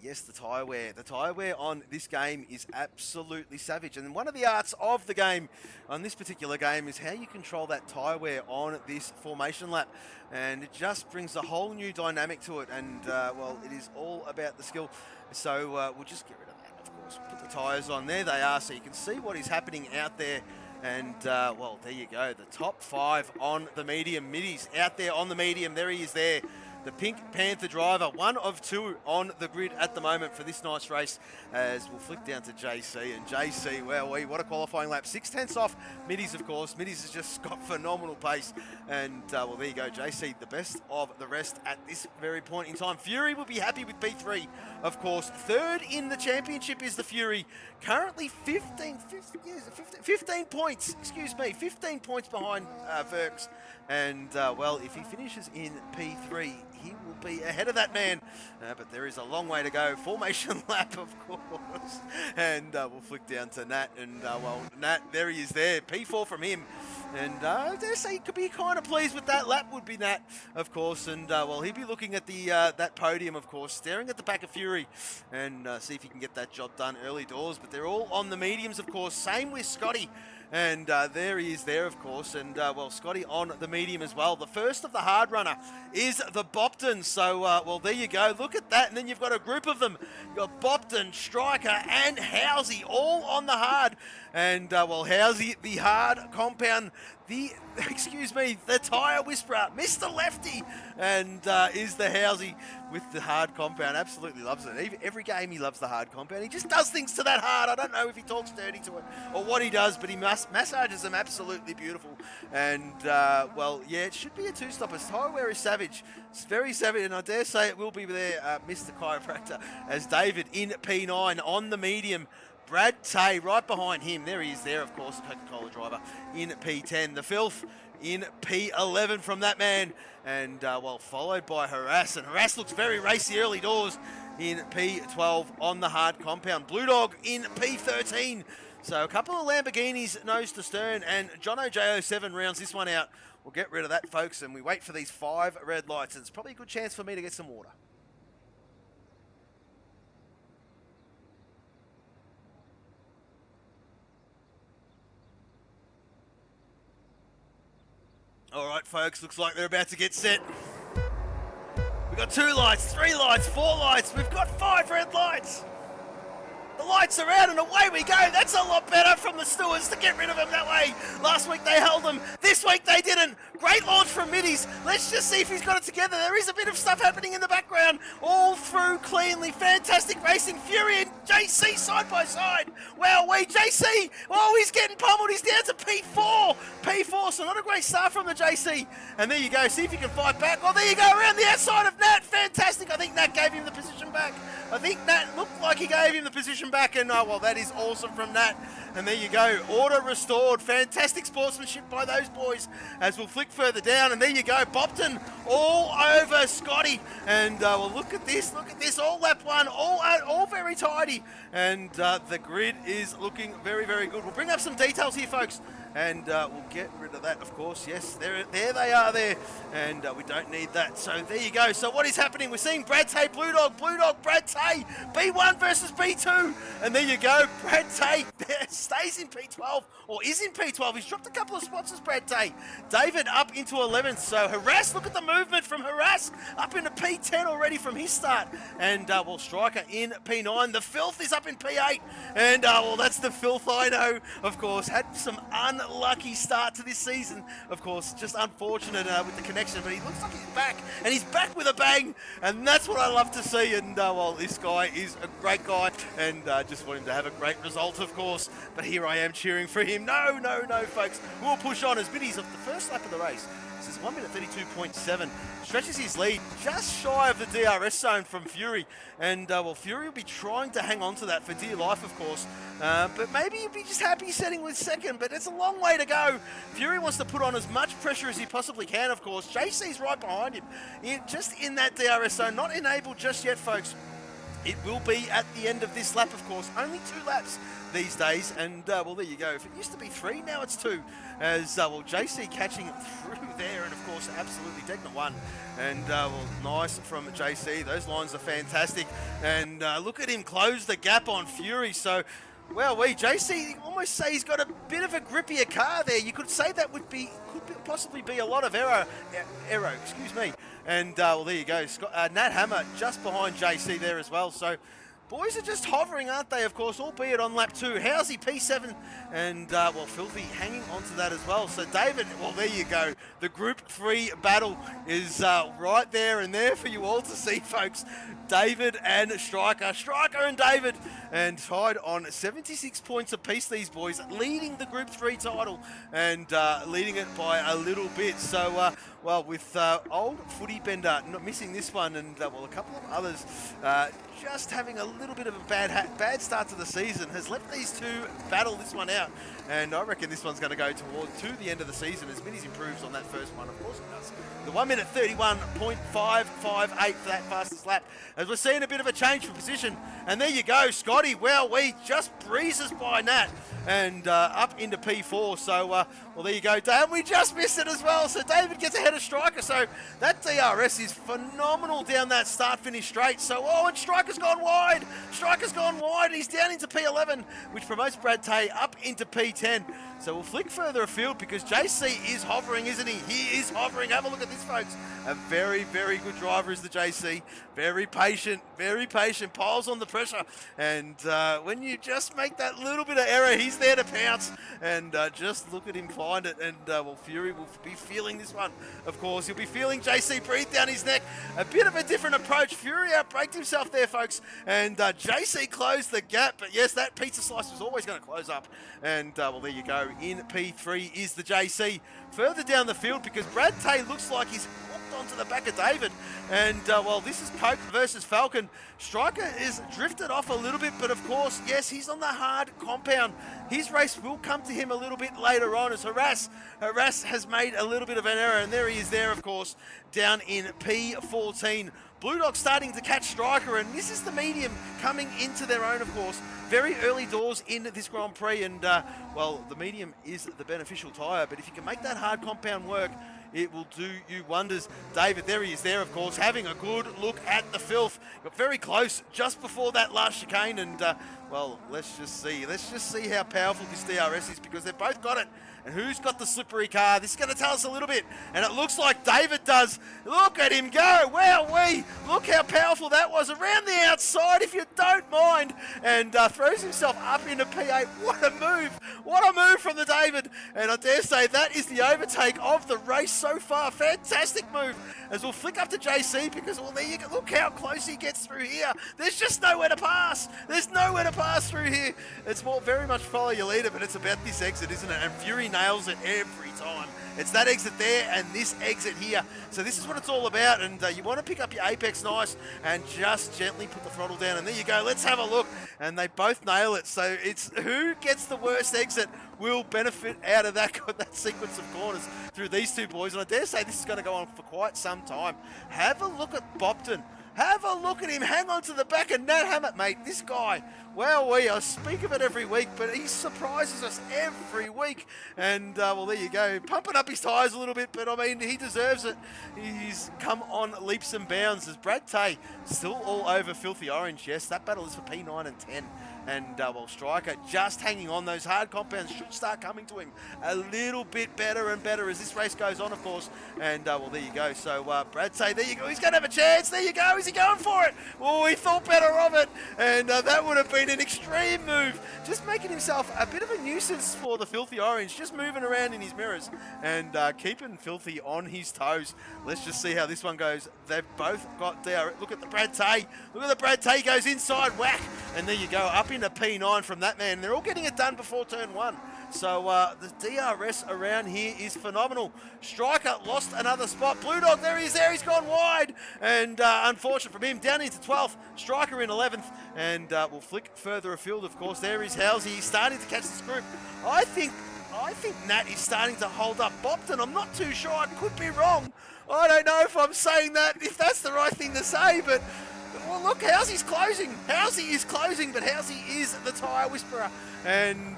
Yes, the tyre wear. The tyre wear on this game is absolutely savage. And one of the arts of the game, on this particular game, is how you control that tyre wear on this formation lap. And it just brings a whole new dynamic to it. And, well, it is all about the skill. So we'll just get rid of that, of course. Put the tyres on. There they are, so you can see what is happening out there. And, well, there you go. The top 5 on the medium. Middies out there on the medium. There he is there. The Pink Panther driver, 1 of 2 on the grid at the moment for this night's race, as we'll flick down to JC. And JC, well, what a qualifying lap. 6/10 off Middies, of course. Middies has just got phenomenal pace. And, well, there you go. JC, the best of the rest at this very point in time. Fury will be happy with P3, of course. Third in the championship is the Fury. Currently 15 points, 15 points behind Verks. And, well, if he finishes in P3, he will be ahead of that man. But there is a long way to go. Formation lap, of course. And we'll flick down to Nat. And, well, Nat, there he is there. P4 from him. And I dare say he could be kind of pleased with that lap, would be Nat, of course. And, well, he'd be looking at the that podium, of course, staring at the back of Fury, and see if he can get that job done early doors. But they're all on the mediums, of course. Same with Scotty. And there he is there, of course. And, well, Scotty on the medium as well. The first of the hard runner is the Bopton. So, well, there you go. Look at that. And then you've got a group of them. You've got Bopton, Striker, and Housey all on the hard. And, well, Housey, the hard compound, the tyre whisperer, Mr. Lefty, and is the Housey with the hard compound. Absolutely loves it. Every game he loves the hard compound. He just does things to that hard. I don't know if he talks dirty to it or what he does, but he massages them absolutely beautiful. And, well, yeah, it should be a two-stopper. Tyre wear is savage. It's very savage, and I dare say it will be there, Mr. Chiropractor, as David in P9 on the medium. Brad Tay right behind him. There he is there, of course, the Coca-Cola driver in P10. The Filth in P11 from that man. And, well, followed by Harass. And Harass looks very racy early doors in P12 on the hard compound. Blue Dog in P13. So a couple of Lamborghinis nose to stern. And Jono J07 rounds this one out. We'll get rid of that, folks. And we wait for these 5 red lights. And it's probably a good chance for me to get some water. All right, folks, looks like they're about to get set. We've got 2 lights, 3 lights, 4 lights. We've got 5 red lights. The lights are out and away we go. That's a lot better from the stewards to get rid of him that way. Last week they held him. This week they didn't. Great launch from Middies. Let's just see if he's got it together. There is a bit of stuff happening in the background. All through cleanly. Fantastic racing. Fury and JC side by side. Wow, JC. Oh, he's getting pummeled. He's down to P4. P4, so not a great start from the JC. And there you go. See if you can fight back. Oh, there you go. Around the outside of Nat. Fantastic. I think Nat gave him the position back. I think Nat looked like he gave him the position back. And, oh, well, that is awesome from Nat. And there you go. Order restored. Fantastic sportsmanship by those boys as we'll flick further down. And there you go. Bopton all over Scotty. And, well, look at this. Look at this. All lap one. All very tidy. And the grid is looking very, very good. We'll bring up some details here, folks. And we'll get rid of that, of course. Yes, there they are there. And we don't need that. So there you go. So what is happening? We're seeing Brad Tay, Blue Dog, Brad Tay, B1 versus B2. And there you go. Brad Tay stays in P12, or is in P12. He's dropped a couple of spots as Brad Tay. David up into 11th. So Harass, look at the movement from Harass up into P10 already from his start. And, well, Striker in P9. The Filth is up in P8. And, well, that's the Filth I know, of course. Had some unlucky start to this season, of course, just unfortunate with the connection, but he looks like he's back, and he's back with a bang, and that's what I love to see. And well, this guy is a great guy, and just want him to have a great result, of course, but here I am cheering for him. No, folks, we'll push on as Biddy's off the first lap of the race. This is 1 minute 32.7. Stretches his lead just shy of the DRS zone from Fury. And, well, Fury will be trying to hang on to that for dear life, of course. But maybe he'll be just happy setting with second. But it's a long way to go. Fury wants to put on as much pressure as he possibly can, of course. JC's right behind him. Just in that DRS zone. Not enabled just yet, folks. It will be at the end of this lap, of course. Only 2 laps these days, and well, there you go. If it used to be 3, now it's 2. As well, JC catching it through there, and of course, absolutely Degna 1. And well, nice from JC. Those lines are fantastic. And look at him close the gap on Fury. So, well, JC almost say he's got a bit of a grippier car there. You could say that could possibly be a lot of aero, excuse me. And, well, there you go. Nat Hammer just behind JC there as well. So, boys are just hovering, aren't they, of course, albeit on lap 2. Housey, P7, and, well, Filthy hanging on to that as well. So, David, well, there you go. The Group 3 battle is right there and there for you all to see, folks. David and Striker and David, and tied on 76 points apiece, these boys, leading the Group 3 title, and leading it by a little bit. So, well, with old Footy Bender not missing this one, and, well, a couple of others just having a little bit of a bad start to the season, has left these two battle this one out. And I reckon this one's going to go to the end of the season as Minnie's improves on that first one. Of course it does. The 1 minute 31.558 for that fastest lap. As we're seeing a bit of a change for position. And there you go, Scotty. Well, we just breezes by Nat and up into P4. So, well, there you go, Dave. We just missed it as well. So David gets ahead of Striker. So that DRS is phenomenal down that start-finish straight. So, oh, and Striker's gone wide. Striker's gone wide. He's down into P11, which promotes Brad Tay up into P10. So we'll flick further afield because JC is hovering, isn't he? He is hovering. Have a look at this, folks. A very, very good driver is the JC. Very patient, piles on the pressure. And when you just make that little bit of error, he's there to pounce. And just look at him find it. And, well, Fury will be feeling this one, of course. He'll be feeling JC breathe down his neck. A bit of a different approach. Fury outbraked himself there, folks. And JC closed the gap. But, yes, that pizza slice was always going to close up. And, well, there you go. In P3 is the JC. Further down the field, because Brad Tay looks like he's onto the back of David, and well, this is Coke versus Falcon. Striker is drifted off a little bit, but of course, yes, he's on the hard compound. His race will come to him a little bit later on as Harass has made a little bit of an error, and there he is there, of course, down in P14. Blue Dog starting to catch Striker, and this is the medium coming into their own, of course. Very early doors in this Grand Prix, and well, the medium is the beneficial tyre, but if you can make that hard compound work, it will do you wonders. David, there he is there, of course, having a good look at the filth. Got very close just before that last chicane, and well, let's just see how powerful this DRS is, because they've both got it And who's got the slippery car? This is going to tell us a little bit. And it looks like David does. Look at him go. Wowee. Look how powerful that was. Around the outside, if you don't mind. And throws himself up into P8. What a move. What a move from the David. And I dare say that is the overtake of the race so far. Fantastic move. As we'll flick up to JC because, well, there you go. Look how close he gets through here. There's just nowhere to pass. There's nowhere to pass through here. It's more very much follow your leader, but it's about this exit, isn't it? And Fury nails it every time. It's that exit there and this exit here. So this is what it's all about, and you want to pick up your apex nice and just gently put the throttle down. And there you go. Let's have a look. And they both nail it. So it's who gets the worst exit will benefit out of that sequence of corners through these two boys. And I dare say this is going to go on for quite some time. Have a look at Bopton. Have a look at him. Hang on to the back of Nat Hammett, mate. This guy, well, I speak of it every week, but he surprises us every week. And, well, there you go. Pumping up his tyres a little bit, but, I mean, he deserves it. He's come on leaps and bounds. As Brad Tay still all over Filthy Orange. Yes, that battle is for P9 and 10. And, well, Striker just hanging on. Those hard compounds should start coming to him a little bit better and better as this race goes on, of course. And, well, there you go. So, Brad Tay, there you go. He's going to have a chance. There you go. Is he going for it? Oh, he thought better of it. And that would have been an extreme move. Just making himself a bit of a nuisance for the Filthy Orange. Just moving around in his mirrors and keeping Filthy on his toes. Let's just see how this one goes. They've both got there. Look at the Brad Tay. Look at the Brad Tay goes inside. Whack. And there you go. Up into P9 from that man. They're all getting it done before turn 1. So the DRS around here is phenomenal. Striker lost another spot. Blue Dog, there he is there. He's gone wide. And unfortunate from him, down into 12th. Striker in 11th. And we'll flick further afield, of course. There is Halsey. He's starting to catch this group. I think Nat is starting to hold up Bopton. I'm not too sure. I could be wrong. I don't know if I'm saying that, if that's the right thing to say, but... Well, look, Housey's closing. Housey is closing, but Housey is the tyre whisperer. And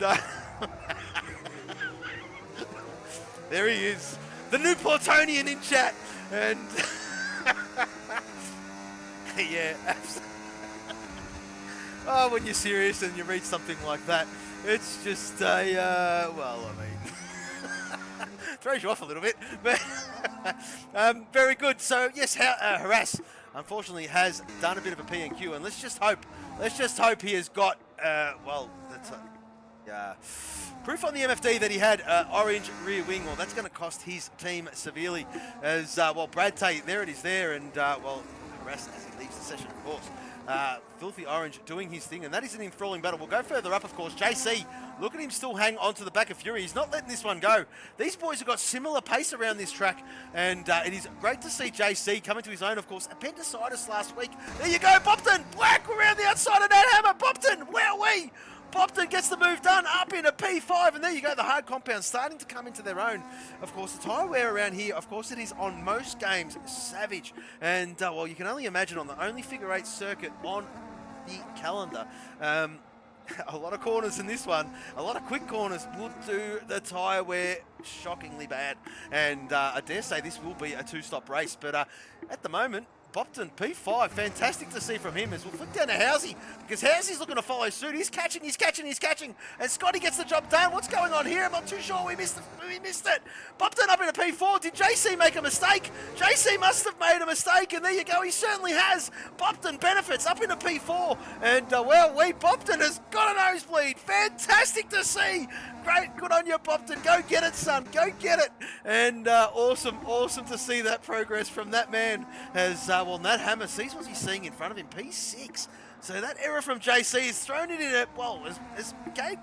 there he is, the new Portonian in chat. And yeah, oh, when you're serious and you read something like that, it's just a, well, I mean, throws you off a little bit. But very good. So, yes, Harass, unfortunately, has done a bit of a P&Q, and let's just hope he has got, well, that's proof on the MFD that he had orange rear wing. Well, that's going to cost his team severely as, well, Brad Tate, there it is there, and, well, Harass as he leaves the session, of course. Filthy Orange doing his thing, and that is an enthralling battle. We'll go further up, of course. JC, look at him still hang onto the back of Fury. He's not letting this one go. These boys have got similar pace around this track, and it is great to see JC coming to his own, of course. Appendicitis last week. There you go, Bopton! Black around the outside of that hammer. Bopton! Wowee! Bopton gets the move done, up into P5, and there you go, the hard compound starting to come into their own. Of course, the tyre wear around here, of course, it is on most games savage. And, well, you can only imagine on the only figure 8 circuit on the calendar. A lot of corners in this one, a lot of quick corners would do the tyre wear shockingly bad. And I dare say this will be a 2-stop race, but at the moment, Bopton, P5, fantastic to see from him as we'll flick down to Housey, because Housey's looking to follow suit. He's catching, and Scotty gets the job done. What's going on here? I'm not too sure. We missed it. Bopton up into P4. Did JC make a mistake? JC must have made a mistake, and there you go. He certainly has. Bopton benefits up into P4, and, well, Bopton has got a nosebleed. Fantastic to see. Great, good on you, Bopton. Go get it, son. Go get it. And awesome to see that progress from that man as, well, Nat Hammer sees what he's seeing in front of him. P6. So that error from JC has thrown it in at, well, has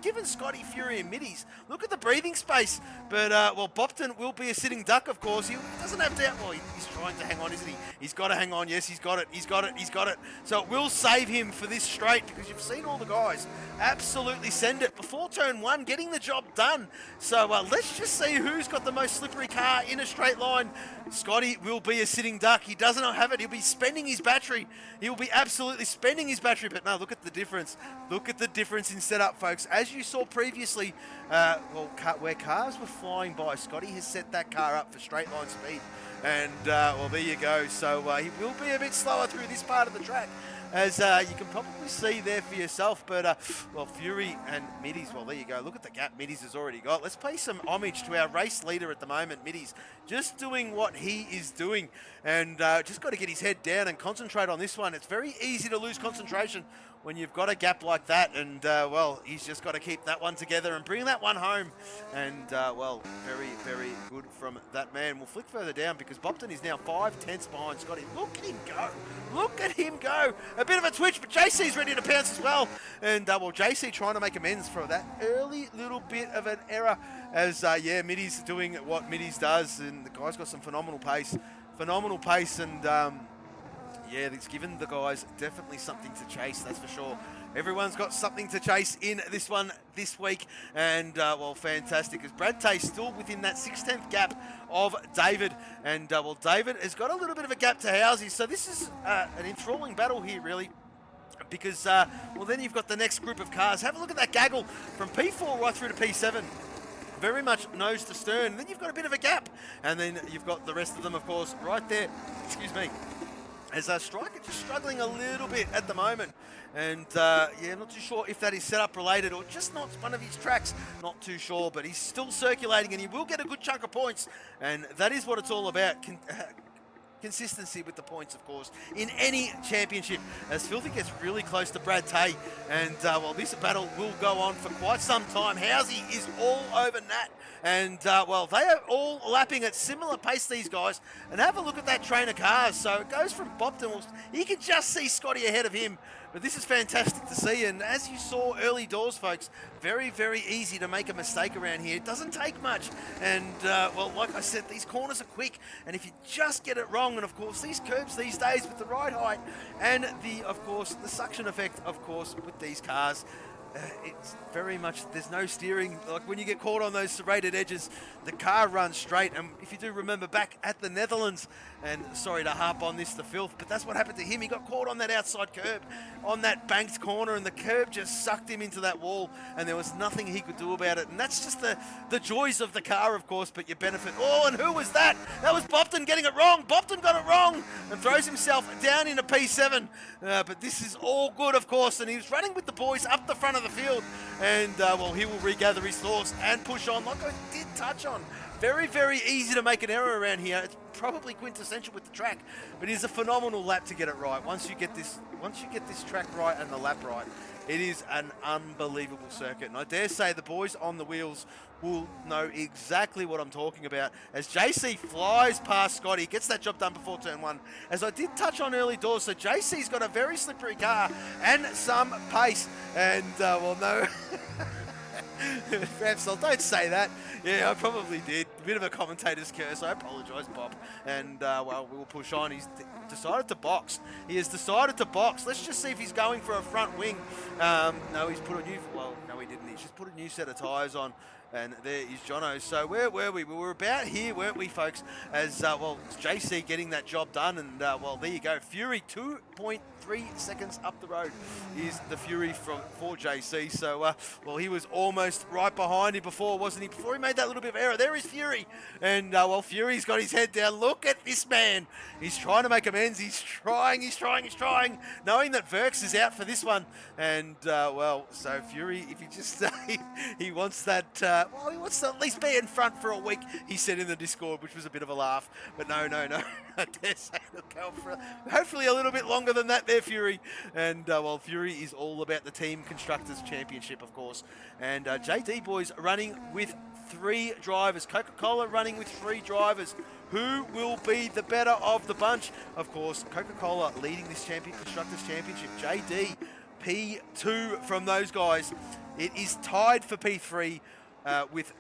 given Scotty Fury and middies. Look at the breathing space. But, well, Bopton will be a sitting duck, of course. He doesn't have doubt. Well, he's trying to hang on, isn't he? He's got to hang on. Yes, he's got it. So it will save him for this straight, because you've seen all the guys absolutely send it before turn 1, getting the job done. So let's just see who's got the most slippery car in a straight line. Scotty will be a sitting duck. He doesn't have it. He'll be spending his battery. He will be absolutely spending his battery. But no, look at the difference. Look at the difference in setup, folks. As you saw previously, well, where cars were flying by, Scotty has set that car up for straight line speed. And, well, there you go. So he will be a bit slower through this part of the track, as you can probably see there for yourself. But, well, Fury and Middies, well, there you go. Look at the gap Middies has already got. Let's pay some homage to our race leader at the moment, Middies, just doing what he is doing. And just got to get his head down and concentrate on this one. It's very easy to lose concentration when you've got a gap like that. And, well, he's just got to keep that one together and bring that one home. And, well, very, very good from that man. We'll flick further down because Bopton is now 5/10 behind Scotty. Look at him go. Look at him go. A bit of a twitch, but JC's ready to pounce as well. And, well, JC trying to make amends for that early little bit of an error as, yeah, Middies doing what Middies does. And the guy's got some phenomenal pace. And, yeah, it's given the guys definitely something to chase, that's for sure. Everyone's got something to chase in this one this week. And, well, fantastic. As Brad Tay still within that 6/10 gap of David. And, well, David has got a little bit of a gap to Housey. So this is an enthralling battle here, really. Because, well, then you've got the next group of cars. Have a look at that gaggle from P4 right through to P7. Very much nose to stern. And then you've got a bit of a gap. And then you've got the rest of them, of course, right there. Excuse me. As Striker just struggling a little bit at the moment. And, yeah, not too sure if that is setup related or just not one of his tracks. Not too sure, but he's still circulating and he will get a good chunk of points. And that is what it's all about. Consistency with the points, of course, in any championship. As Filthy gets really close to Brad Tay. And, well, this battle will go on for quite some time. Housey is all over Nat. And, well, they are all lapping at similar pace, these guys. And have a look at that train of cars. So it goes from Bopton. You can just see Scotty ahead of him. But this is fantastic to see. And as you saw early doors, folks, very, very easy to make a mistake around here. It doesn't take much. And, well, like I said, these corners are quick. And if you just get it wrong, and, of course, these curbs these days with the ride height and, of course, the suction effect, of course, with these cars, it's very much, there's no steering. Like when you get caught on those serrated edges, the car runs straight. And if you do remember back at the Netherlands, and sorry to harp on this, the filth, but that's what happened to him. He got caught on that outside curb, on that banked corner, and the curb just sucked him into that wall, and there was nothing he could do about it. And that's just the joys of the car, of course, but you benefit. Oh, and who was that? That was Bopton getting it wrong. Bopton got it wrong and throws himself down into P7. But this is all good, of course, and he was running with the boys up the front of the field. And, well, he will regather his thoughts and push on, like I did touch on. Very, very easy to make an error around here. It's probably quintessential with the track, but it is a phenomenal lap to get it right. Once you get this track right and the lap right, it is an unbelievable circuit. And I dare say the boys on the wheels will know exactly what I'm talking about. As JC flies past Scotty, gets that job done before turn one. As I did touch on early doors, so JC's got a very slippery car and some pace. And, well, no. Ramsel, don't say that. Yeah, I probably did. A bit of a commentator's curse. I apologise, Bob. And, well, we'll push on. He's decided to box. He has decided to box. Let's just see if he's going for a front wing. No, he's put a new... Well, no, he didn't. He's just put a new set of tyres on. And there is Jono. So where were we? We were about here, weren't we, folks? As, well, it's JC getting that job done. And, well, there you go. Fury 2.3 seconds up the road is the Fury for JC. So, well, he was almost right behind him before, wasn't he? Before he made that little bit of error. There is Fury. And, well, Fury's got his head down. Look at this man. He's trying to make amends. He's trying. Knowing that Verks is out for this one. And, well, so Fury, if he just he wants that... well, he wants to at least be in front for a week, he said in the Discord, which was a bit of a laugh. But no. I dare say he'll go for hopefully a little bit longer than that there, Fury. And, well, Fury is all about the Team Constructors Championship, of course. And JD boys running with 3 drivers. Coca-Cola running with 3 drivers. Who will be the better of the bunch? Of course, Coca-Cola leading this Constructors Championship. JD, P2 from those guys. It is tied for P3. With,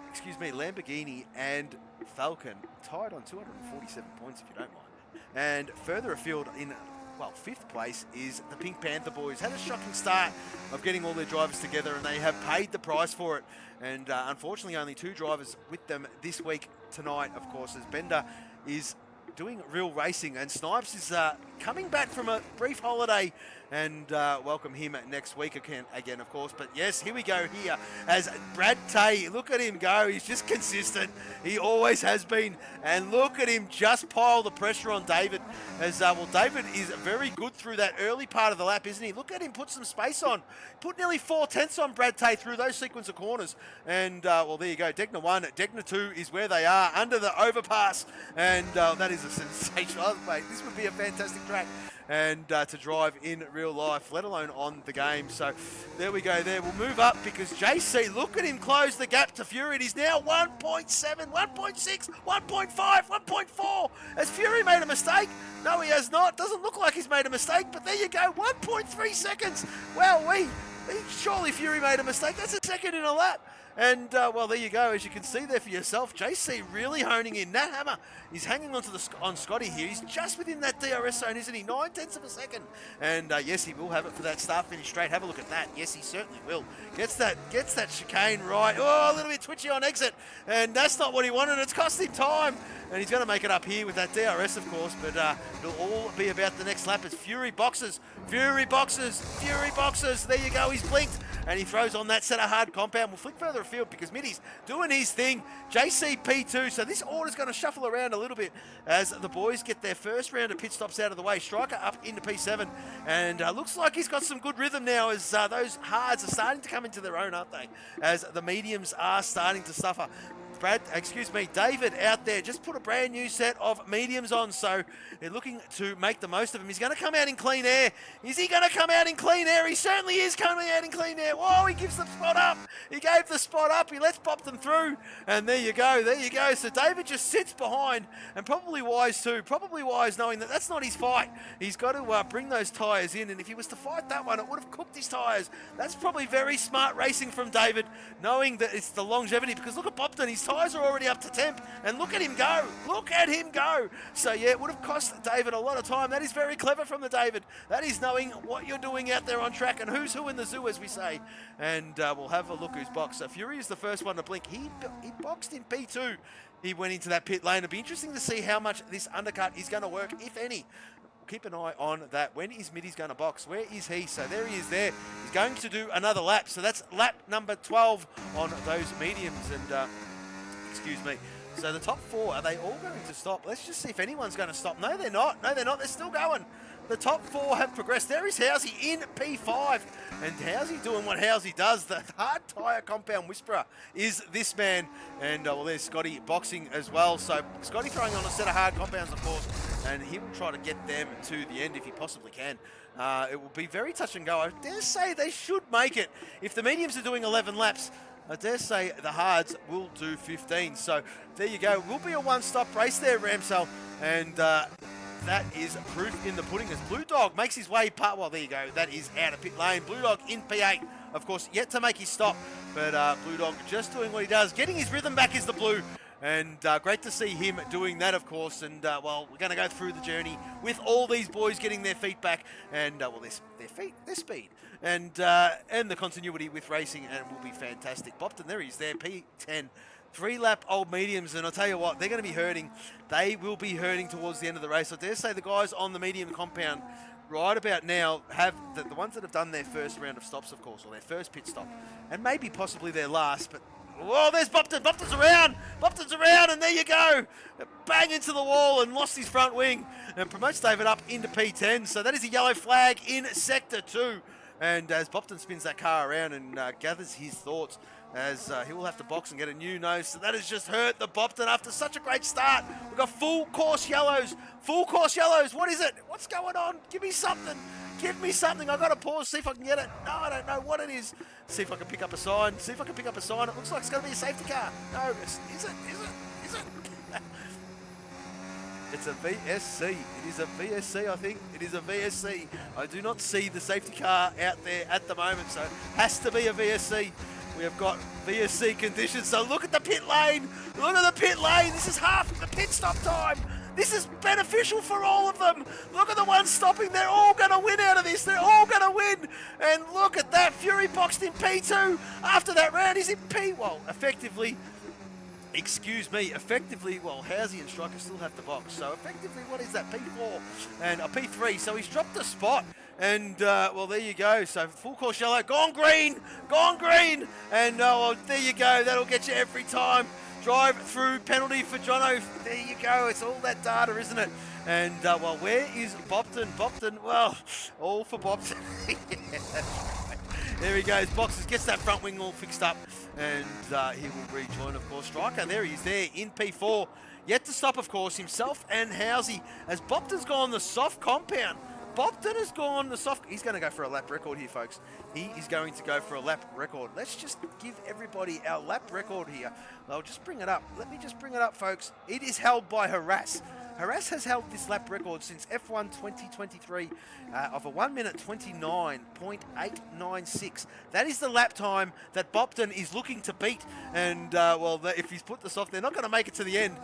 excuse me, Lamborghini and Falcon tied on 247 points, if you don't mind. And further afield in, well, 5th place is the Pink Panther boys. Had a shocking start of getting all their drivers together, and they have paid the price for it. And unfortunately, only 2 drivers with them this week tonight, of course, as Bender is doing real racing. And Snipes is coming back from a brief holiday, and welcome him next week again, of course. But yes, here we go here as Brad Tay. Look at him go. He's just consistent. He always has been. And look at him just pile the pressure on David. As well, David is very good through that early part of the lap, isn't he? Look at him put some space on. Put nearly 4/10 on Brad Tay through those sequence of corners. And well, there you go. Degna 1, Degna 2 is where they are under the overpass. And that is a sensational. Mate, this would be a fantastic track and to drive in real life, let alone on the game. So there we go there. We'll move up because JC, look at him close the gap to Fury. He's now 1.7, 1.6, 1.5, 1.4. Has Fury made a mistake? No, he has not. Doesn't look like he's made a mistake, but there you go, 1.3 seconds. Well, surely Fury made a mistake. That's a second in a lap. And, well, there you go. As you can see there for yourself, JC really honing in. Nat Hammer is hanging on Scotty here. He's just within that DRS zone, isn't he? 9/10 of a second. And, yes, he will have it for that start finish straight. Have a look at that. Yes, he certainly will. Gets that chicane right. Oh, a little bit twitchy on exit. And that's not what he wanted. It's cost him time. And he's going to make it up here with that DRS, of course. But it'll all be about the next lap as Fury boxes. Fury boxes. Fury boxes. There you go. He's blinked. And he throws on that set of hard compound. We'll flick further afield because Mitty's doing his thing. JC P2. So this order's going to shuffle around a little bit as the boys get their first round of pit stops out of the way. Striker up into P7. And looks like he's got some good rhythm now as those hards are starting to come into their own, aren't they? As the mediums are starting to suffer. David out there just put a brand new set of mediums on, so they're looking to make the most of him. He's going to come out in clean air. Is he going to come out in clean air? He certainly is coming out in clean air. Whoa, he gives the spot up. He gave the spot up. He lets pop them through, and there you go. There you go. So David just sits behind, and probably wise too. Probably wise knowing that that's not his fight. He's got to bring those tyres in, and if he was to fight that one, it would have cooked his tyres. That's probably very smart racing from David, knowing that it's the longevity, because look at Bopton. His tyres are already up to temp, and look at him go. Look at him go. So yeah, it would have cost David a lot of time. That is very clever from the David. That is knowing what you're doing out there on track and who's who in the zoo, as we say. And we'll have a look who's boxed. So Fury is the first one to blink. He boxed in P2. He went into that pit lane. It'll be interesting to see how much this undercut is going to work, if any. Keep an eye on that. When is Mitty's going to box? Where is he? So there he is there. He's going to do another lap. So that's lap number 12 on those mediums. And excuse me. So the top four, are they all going to stop? Let's just see if anyone's going to stop. No, they're not. No, they're not. They're still going. The top four have progressed. There is Housey in P5. And Housey doing what Housey does. The hard tyre compound whisperer is this man. And, well, there's Scotty boxing as well. So Scotty throwing on a set of hard compounds, of course. And he will try to get them to the end if he possibly can. It will be very touch and go. I dare say they should make it. If the mediums are doing 11 laps, I dare say the hards will do 15. So there you go. It will be a one-stop race there, Ramsell. And that is proof in the pudding as Blue Dog makes his way well, there you go. That is out of pit lane. Blue Dog in P8. Of course, yet to make his stop. But Blue Dog just doing what he does. Getting his rhythm back is the Blue. And great to see him doing that, of course. And, well, we're going to go through the journey with all these boys getting their feet back. And, well, their speed. And the continuity with racing, and it will be fantastic. Bopton, there he is there, P10. 3-lap old mediums, and I'll tell you what, they're going to be hurting. They will be hurting towards the end of the race. I dare say the guys on the medium compound right about now have the ones that have done their first round of stops, of course, or their first pit stop, and maybe possibly their last, but oh, there's Bopton. Bopton's around, and there you go. Bang into the wall and lost his front wing and promotes David up into P10. So that is a yellow flag in Sector 2. And as Bopton spins that car around and gathers his thoughts, as he will have to box and get a new nose. So that has just hurt the Bopton after such a great start. We've got full course yellows. What is it? What's going on? Give me something. I've got to pause, see if I can get it. No, I don't know what it is. See if I can pick up a sign. It looks like it's going to be a safety car. No, is it? It's a VSC. It is a VSC, I think. It is a VSC. I do not see the safety car out there at the moment, so it has to be a VSC. We have got VSC conditions, so look at the pit lane. This is half the pit stop time. This is beneficial for all of them. Look at the ones stopping. They're all going to win out of this. And look at that. Fury boxed in P2 after that round. He's in P. Well, effectively, excuse me, effectively, well, Housey and Striker still have the box. So effectively, what is that? P4 and a P3. So he's dropped a spot. And, well, there you go. So full course yellow, gone green, gone green. And, well, there you go. That'll get you every time. Drive through penalty for Jono. There you go. It's all that data, isn't it? And, well, where is Bopton? Bopton, well, all for Bopton. Yeah, that's right. There he goes. Boxes, gets that front wing all fixed up. And he will rejoin, of course. Striker, there he is there in P4. Yet to stop, of course, himself and Housey. As Bopton's gone the soft compound. Bopton has gone the soft... He's going to go for a lap record here, folks. He is going to go for a lap record. Let's just give everybody our lap record here. I'll just bring it up. Let me just bring it up, folks. It is held by Harass. Harass has held this lap record since F1 2023 of a 1 minute 29.896. That is the lap time that Bopton is looking to beat. And, well, if he's put this off, they're not going to make it to the end.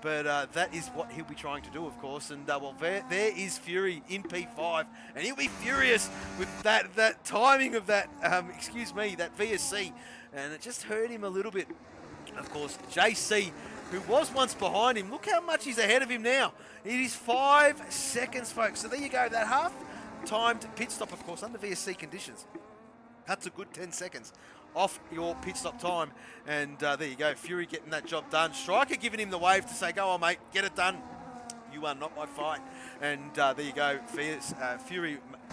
But that is what he'll be trying to do, of course. And, well, there is Fury in P5. And he'll be furious with that timing of that, excuse me, that VSC. And it just hurt him a little bit. Of course, JC, who was once behind him, look how much he's ahead of him now. It is 5 seconds, folks. So there you go. That half-timed pit stop, of course, under VSC conditions. That's a good 10 seconds off your pit stop time. And there you go. Fury getting that job done. Striker giving him the wave to say, go on, mate, get it done. You are not my fight. And there you go. Fury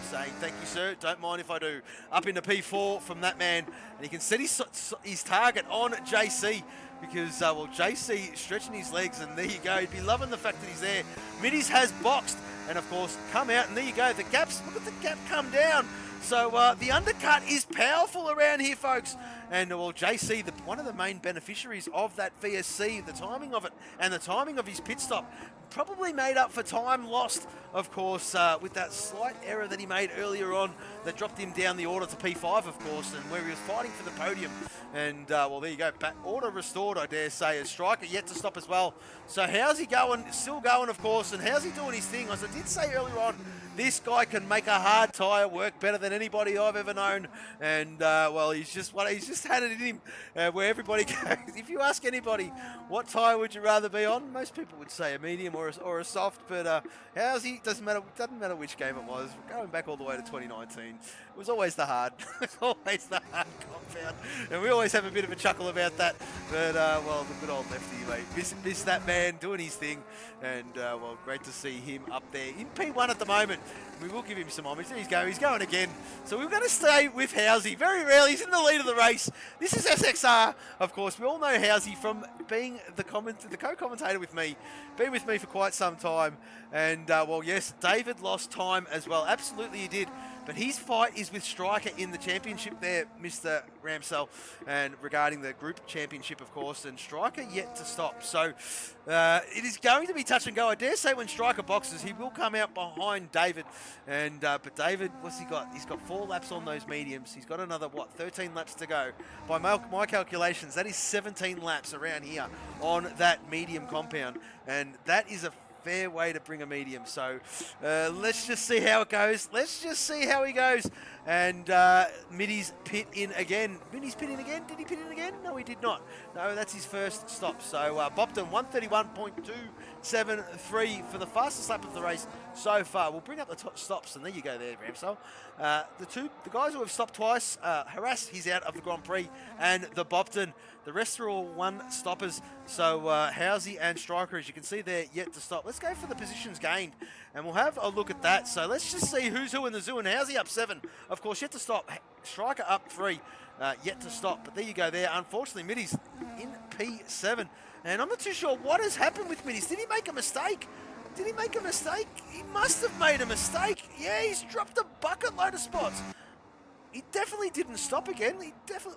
saying, thank you, sir. Don't mind if I do. Up into P4 from that man. And he can set his target on JC. Because, well, JC stretching his legs, and there you go. He'd be loving the fact that he's there. Middies has boxed, and of course, come out, and there you go. The gaps, look at the gap come down. So the undercut is powerful around here, folks. And, well, JC, one of the main beneficiaries of that VSC, the timing of it, and the timing of his pit stop, probably made up for time lost, of course, with that slight error that he made earlier on that dropped him down the order to P5, of course, and where he was fighting for the podium. And, well, there you go. Order restored, I dare say, as Striker yet to stop as well. So how's he going? Still going, of course, and how's he doing his thing? As I did say earlier on, this guy can make a hard tyre work better than anybody I've ever known. And, well, he's just had it in him where everybody goes. If you ask anybody, what tyre would you rather be on? Most people would say a medium or a soft. But how's he? Doesn't matter which game it was. Going back all the way to 2019, it was always the hard. It was always the hard compound. And we always have a bit of a chuckle about that. But, well, the good old lefty, mate. Miss that man doing his thing. And, well, great to see him up there in P1 at the moment. We will give him some homage. There he's going. He's going again. So we're going to stay with Housey. Very rarely. He's in the lead of the race. This is SXR, of course. We all know Housey from being the co-commentator with me. Been with me for quite some time. And, well, yes, David lost time as well. Absolutely he did. But his fight is with Striker in the championship there, Mr. Ramsell, and regarding the group championship, of course, and Striker yet to stop. So it is going to be touch and go. I dare say when Striker boxes, he will come out behind David. And but David, what's he got? He's got 4 laps on those mediums. He's got another, 13 laps to go. By my calculations, that is 17 laps around here on that medium compound. And that is a fair way to bring a medium. So let's just see how it goes. Let's just see how he goes. And Middy's pit in again. Middy's pit in again? Did he pit in again? No, he did not. No, that's his first stop. So Bopton 131.273 for the fastest lap of the race so far. We'll bring up the top stops, and there you go there, Ramsell. The guys who have stopped twice, Harass, he's out of the Grand Prix, and the Bopton. The rest are all one stoppers. So Housey and Striker, as you can see there, yet to stop. Let's go for the positions gained, and we'll have a look at that. So let's just see who's who in the zoo. And Housey up 7, of course, yet to stop. Striker up 3, yet to stop. But there you go there. Unfortunately, Middy's in P7. And I'm not too sure what has happened with Middy's. Did he make a mistake? Did he make a mistake? He must have made a mistake. Yeah, he's dropped a bucket load of spots. He definitely didn't stop again.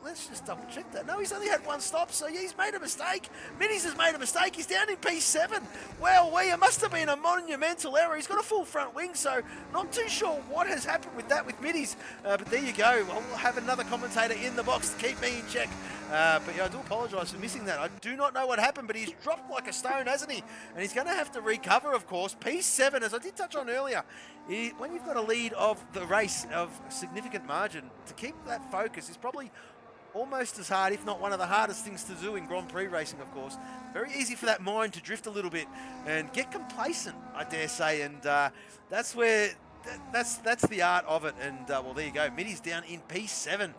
Let's just double check that. No, he's only had 1 stop, so yeah, he's made a mistake. Middies has made a mistake. He's down in P7. Well, it must have been a monumental error. He's got a full front wing, so not too sure what has happened with that with Middies. But there you go. We'll have another commentator in the box to keep me in check. But yeah, I do apologise for missing that. I do not know what happened, but he's dropped like a stone, hasn't he? And he's going to have to recover, of course. P7, as I did touch on earlier, when you've got a lead of the race of significant margin, to keep that focus is probably almost as hard, if not one of the hardest things to do in Grand Prix racing, of course. Very easy for that mind to drift a little bit and get complacent, I dare say, and that's where that's the art of it. And well, there you go. Mitty's down in P7,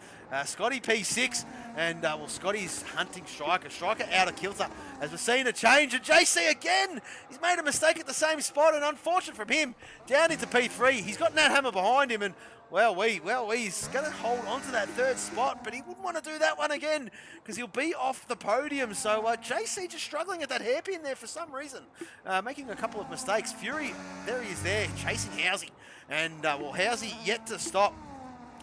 Scotty P6, and well, Scotty's hunting Striker. Striker out of kilter as we're seeing a change. And JC again, he's made a mistake at the same spot, and unfortunate from him, down into P3. He's got Nat Hammer behind him, and he's going to hold on to that third spot, but he wouldn't want to do that one again because he'll be off the podium. So JC just struggling at that hairpin there for some reason, making a couple of mistakes. Fury, there he is there, chasing Housey. And, well, Housey yet to stop.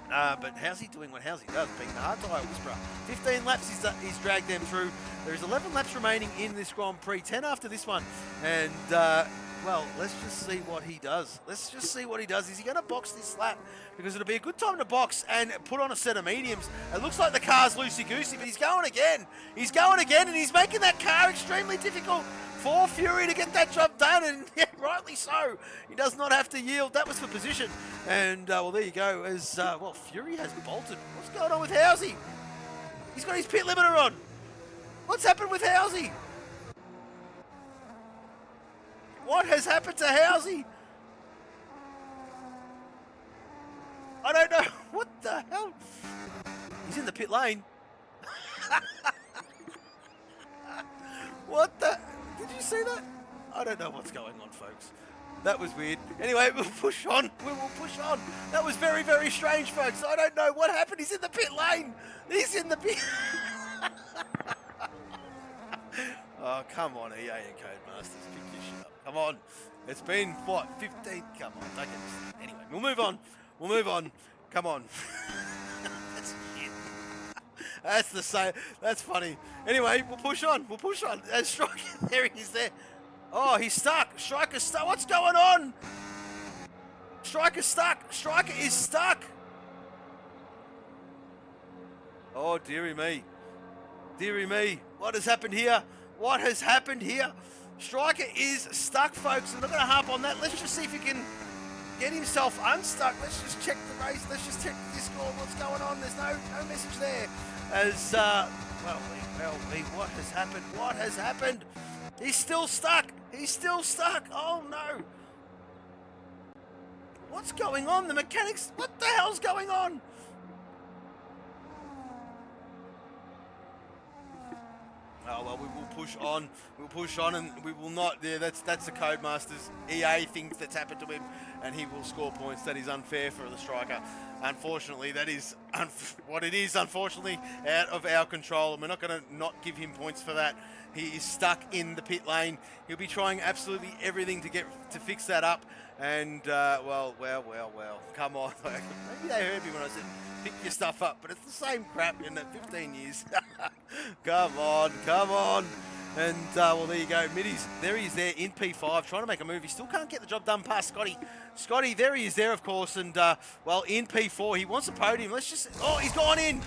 But Housey doing what Housey does, being the hard tyre whisperer. 15 laps he's dragged them through. There's 11 laps remaining in this Grand Prix, 10 after this one. And, well, let's just see what he does. Let's just see what he does. Is he going to box this lap? Because it'll be a good time to box and put on a set of mediums. It looks like the car's loosey-goosey, but he's going again. He's going again, and he's making that car extremely difficult for Fury to get that job done, and yeah, rightly so. He does not have to yield. That was for position. And, well, there you go. As, well, Fury has bolted. What's going on with Housey? He's got his pit limiter on. What's happened with Housey? What has happened to Housey? I don't know. What the hell? He's in the pit lane. What the? Did you see that? I don't know what's going on, folks. That was weird. Anyway, we'll push on. We will push on. That was very, very strange, folks. I don't know what happened. He's in the pit lane. He's in the pit. Oh, come on, EA and Codemasters. Pick your shit up. Come on. It's been, what, 15? Come on. Don't get this. Anyway, we'll move on. We'll move on. Come on. That's shit. That's the same. That's funny. Anyway, we'll push on. We'll push on. As Striker, there he is there. Oh, he's stuck. Striker's stuck. What's going on? Striker's stuck. Striker is stuck. Oh, dearie me. Dearie me. What has happened here? What has happened here? Striker is stuck, folks. I'm not going to harp on that. Let's just see if he can get himself unstuck. Let's just check the race. Let's just check the Discord. What's going on? There's no message there. As, what has happened? What has happened? He's still stuck. He's still stuck. Oh, no. What's going on? The mechanics, what the hell's going on? Oh, well, we will push on. We'll push on, and we will not. Yeah, that's the Codemasters. EA thinks that's happened to him, and he will score points. That is unfair for the Striker. Unfortunately, that is what it is, unfortunately, out of our control, and we're not going to not give him points for that. He is stuck in the pit lane. He'll be trying absolutely everything to fix that up. And, well, come on. Maybe they heard me when I said, pick your stuff up. But it's the same crap in that 15 years. Come on, come on. And, well, there you go. Mitty's, there he is there in P5, trying to make a move. He still can't get the job done past Scotty. Scotty, there he is there, of course. And, well, in P4, he wants a podium. Let's just, oh, he's gone in.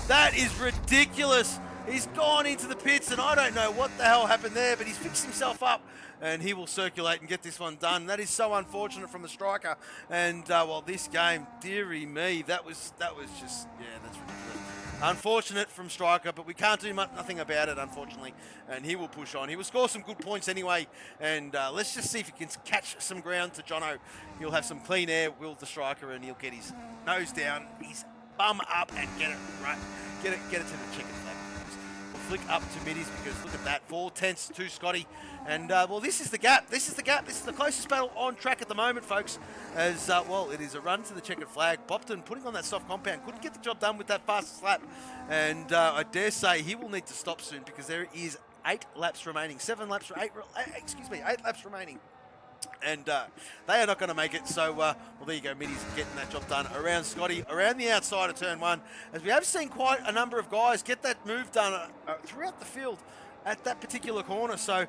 That is ridiculous. He's gone into the pits, and I don't know what the hell happened there, but he's fixed himself up, and he will circulate and get this one done. That is so unfortunate from the Striker. And, well, this game, dearie me, that was just, yeah, that's ridiculous. Unfortunate from Striker, but we can't do nothing about it, unfortunately. And he will push on. He will score some good points anyway. And let's just see if he can catch some ground to Jono. He'll have some clean air, will the Striker, and he'll get his nose down, his bum up, and get it right. Get it to the chicken flag. Flick up to Middies because look at that, 4/10 to Scotty. And, well, this is the gap. This is the gap. This is the closest battle on track at the moment, folks. As, well, it is a run to the checkered flag. Bopton putting on that soft compound. Couldn't get the job done with that fastest lap. And I dare say he will need to stop soon because there is 8 laps remaining. 8 laps remaining. And they are not going to make it. So, well, there you go. Middy's getting that job done around Scotty, around the outside of turn 1. As we have seen quite a number of guys get that move done throughout the field at that particular corner. So,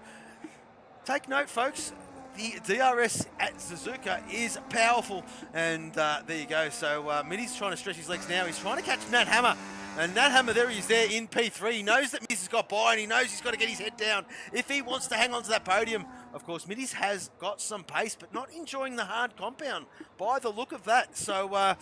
take note, folks. The DRS at Suzuka is powerful. And there you go. So, Middy's trying to stretch his legs now. He's trying to catch Nat Hammer. And Nat Hammer, there he is there in P3. He knows that Middy's got by, and he knows he's got to get his head down if he wants to hang on to that podium. Of course, Middy's has got some pace, but not enjoying the hard compound by the look of that. So,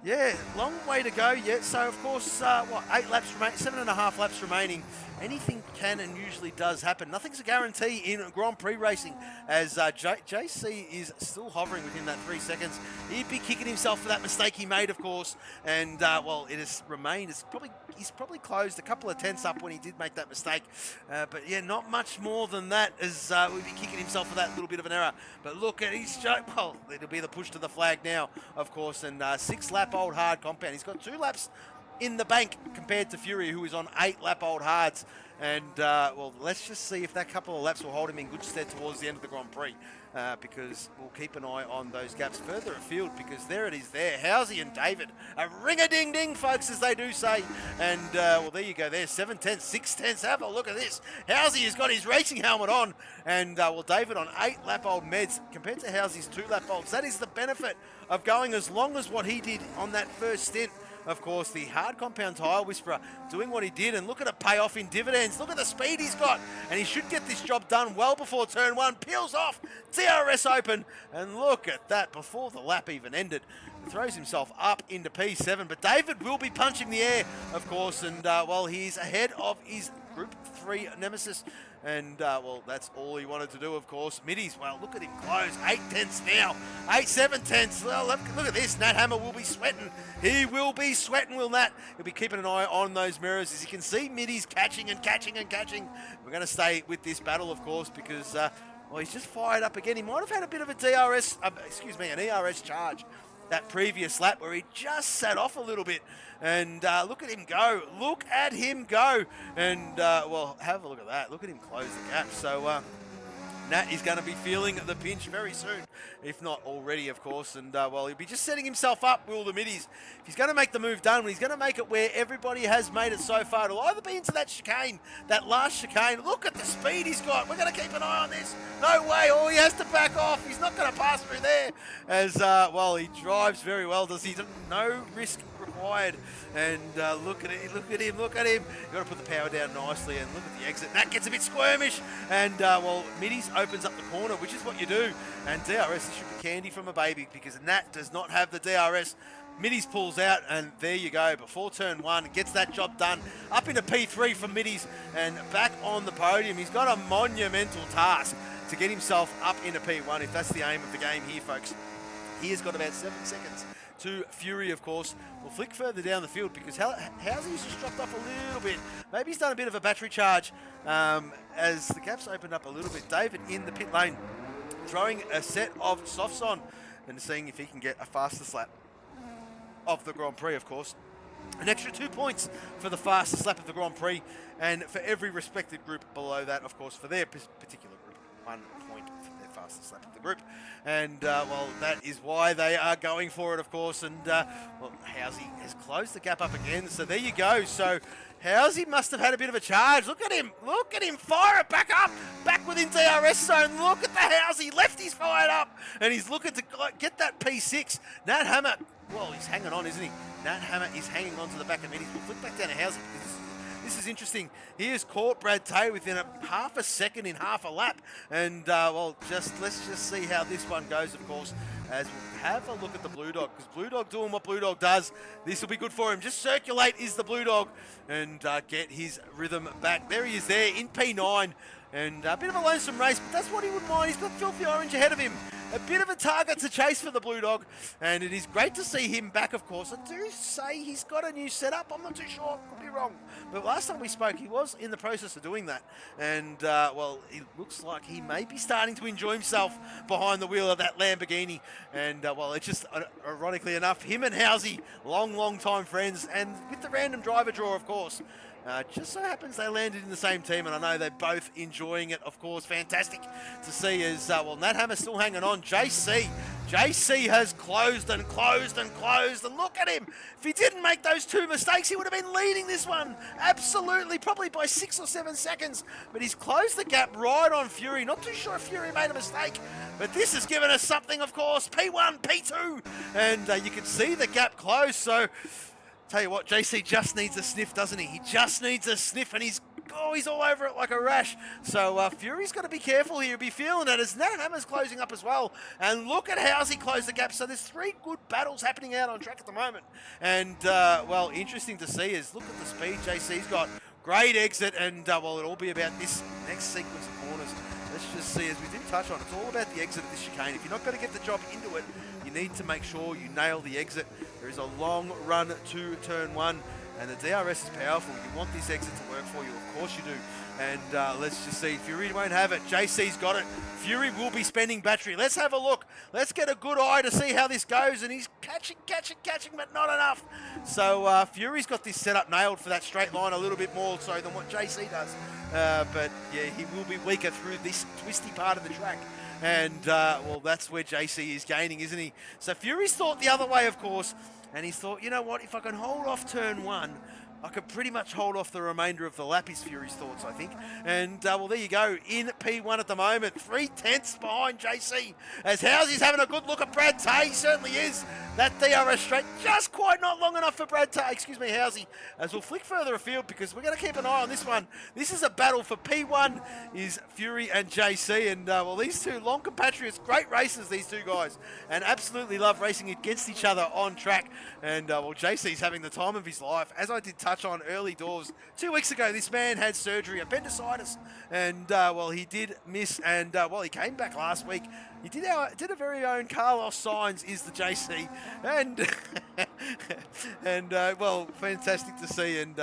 Yeah, long way to go yet. So, of course, 8 laps remaining, 7.5 laps remaining. Anything can and usually does happen. Nothing's a guarantee in Grand Prix racing, as JC is still hovering within that 3 seconds. He'd be kicking himself for that mistake he made, of course. And, well, it has remained. He's probably closed a couple of tenths up when he did make that mistake. But, yeah, not much more than that, as we'd be kicking himself for that little bit of an error. But look at his joke. Well, it'll be the push to the flag now, of course. And 6-lap-old hard compound. He's got 2 laps in the bank compared to Fury, who is on 8-lap-old hards. And, well, let's just see if that couple of laps will hold him in good stead towards the end of the Grand Prix, because we'll keep an eye on those gaps further afield, because there it is there. Housey and David, a ring-a-ding-ding, folks, as they do say. And, well, there you go there, 7 tenths, 6 tenths. Have a look at this. Housey has got his racing helmet on, and, well, David on 8-lap-old meds compared to Housey's 2-lap-olds. That is the benefit of going as long as what he did on that first stint. Of course, the hard compound tyre whisperer doing what he did, and look at it pay off in dividends. Look at the speed he's got, and he should get this job done well before turn 1. Peels off, DRS open, and look at that before the lap even ended. Throws himself up into P7, but David will be punching the air, of course, and, well, he's ahead of his Group 3 nemesis. And, well, that's all he wanted to do, of course. Middies, well, look at him close. 8 tenths now. 7 tenths. Well, look at this. Nat Hammer will be sweating. He will be sweating, will Nat. He'll be keeping an eye on those mirrors. As you can see, Middies catching and catching and catching. We're going to stay with this battle, of course, because, well, he's just fired up again. He might have had a bit of a an ERS charge that previous lap where he just sat off a little bit. And look at him go. Look at him go. And, well, have a look at that. Look at him close the gap. So, Nat is going to be feeling the pinch very soon, if not already, of course. And, well, he'll be just setting himself up, Will the Middies. If he's going to make the move done, he's going to make it where everybody has made it so far. It'll either be into that chicane, that last chicane. Look at the speed he's got. We're going to keep an eye on this. No way. Oh, he has to back off. He's not going to pass through there. As, well, he drives very well, does he? No risk required. And look at it, look at him. You've got to put the power down nicely, and look at the exit. Nat gets a bit squirmish, and well, Middies opens up the corner, which is what you do. And DRS, this should be candy from a baby, because Nat does not have the DRS. Middies pulls out, and there you go. Before turn 1, gets that job done. Up into P3 for Middies, and back on the podium. He's got a monumental task to get himself up into P1, if that's the aim of the game here, folks. He has got about 7 seconds to Fury, of course. We'll flick further down the field, because Housey's just dropped off a little bit. Maybe he's done a bit of a battery charge, as the gap's opened up a little bit. David in the pit lane, throwing a set of softs on and seeing if he can get a fastest lap of the Grand Prix, of course. An extra 2 points for the fastest lap of the Grand Prix, and for every respected group below that, of course, for their particular group, 1 point for their fastest lap of the group. And, well, that is why they are going for it, of course. And, well, Housey has closed the gap up again. So there you go. So Housey must have had a bit of a charge. Look at him. Look at him fire it back up. Back within DRS zone. Look at the Housey. Lefty's fired up. And he's looking to get that P6. Nat Hammer, well, he's hanging on, isn't he? Nat Hammer is hanging on to the back of Middies. We'll flip back down to Housey, because this is interesting. He has caught Brad Tay within half a second in half a lap. And, well, let's just see how this one goes, of course, as we'll have a look at the Blue Dog, because Blue Dog doing what Blue Dog does. This will be good for him. Just circulate is the Blue Dog, and get his rhythm back. There he is there in P9. And a bit of a lonesome race, but that's what he wouldn't mind. He's got Filthy Orange ahead of him. A bit of a target to chase for the Blue Dog. And it is great to see him back, of course. I do say he's got a new setup. I'm not too sure. Could be wrong. But last time we spoke, he was in the process of doing that. And, well, it looks like he may be starting to enjoy himself behind the wheel of that Lamborghini. And, well, it's just, ironically enough, him and Housey, long time friends. And with the random driver draw, of course. Just so happens they landed in the same team, and I know they're both enjoying it, of course. Fantastic to see as, well, Nat Hammer's still hanging on. JC has closed and closed and closed, and look at him. If he didn't make those 2 mistakes, he would have been leading this one. Absolutely, probably by 6 or 7 seconds. But he's closed the gap right on Fury. Not too sure if Fury made a mistake, but this has given us something, of course. P1, P2, and you can see the gap close, so... Tell you what, JC just needs a sniff, doesn't he? He just needs a sniff, and he's oh, he's all over it like a rash. So Fury's got to be careful here. He'll be feeling it as Nat Hammer's closing up as well. And look at how he closed the gap. So there's 3 good battles happening out on track at the moment. And, well, interesting to see is look at the speed JC's got. Great exit, and, well, it'll all be about this next sequence of corners. Let's just see, as we did touch on, it's all about the exit of this chicane. If you're not going to get the job into it, you need to make sure you nail the exit. There is a long run to turn 1, and the DRS is powerful. You want this exit to work for you, of course you do. And let's just see, Fury won't have it. JC's got it. Fury will be spending battery. Let's have a look. Let's get a good eye to see how this goes. And he's catching, but not enough. So Fury's got this setup nailed for that straight line a little bit more so than what JC does. But yeah, he will be weaker through this twisty part of the track. And, well, that's where JC is gaining, isn't he? So Fury's thought the other way, of course. And he's thought, you know what, if I can hold off turn 1, I could pretty much hold off the remainder of the lap, is Fury's thoughts, I think. And, well, there you go. In P1 at the moment. 3/10 behind JC. As Housy's having a good look at Brad Tay. He certainly is. That DRS straight just quite not long enough for Brad Tay. Excuse me, Housy. As we'll flick further afield because we're going to keep an eye on this one. This is a battle for P1 is Fury and JC. And, well, these two long compatriots, great racers, these two guys. And absolutely love racing against each other on track. And, well, JC's having the time of his life. As I did touch on early doors, 2 weeks ago, this man had surgery, appendicitis. And, well, he did miss. And, well, he came back last week. He did a very own Carlos Sainz is the JC, and and well, fantastic to see. And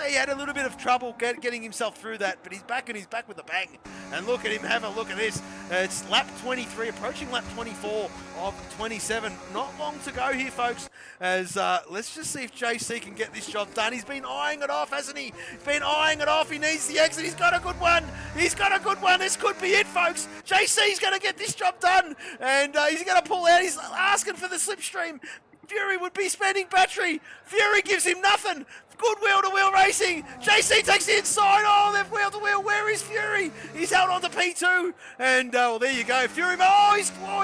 he had a little bit of trouble getting himself through that, but he's back, and he's back with a bang. And look at him, have a look at this. It's lap 23, approaching lap 24 of 27. Not long to go here, folks. As let's just see if JC can get this job done.'s been eyeing it off, hasn't he? He's been eyeing it off. He needs the exit. He's got a good one. He's got a good one. This could be it, folks. JC's going to get this job done, and he's going to pull out. He's asking for the slipstream. Fury would be spending battery. Fury gives him nothing. Good wheel-to-wheel racing. JC takes the inside. Oh, they've wheel-to-wheel. Where is Fury? He's held on to P2. And, well, there you go. Fury,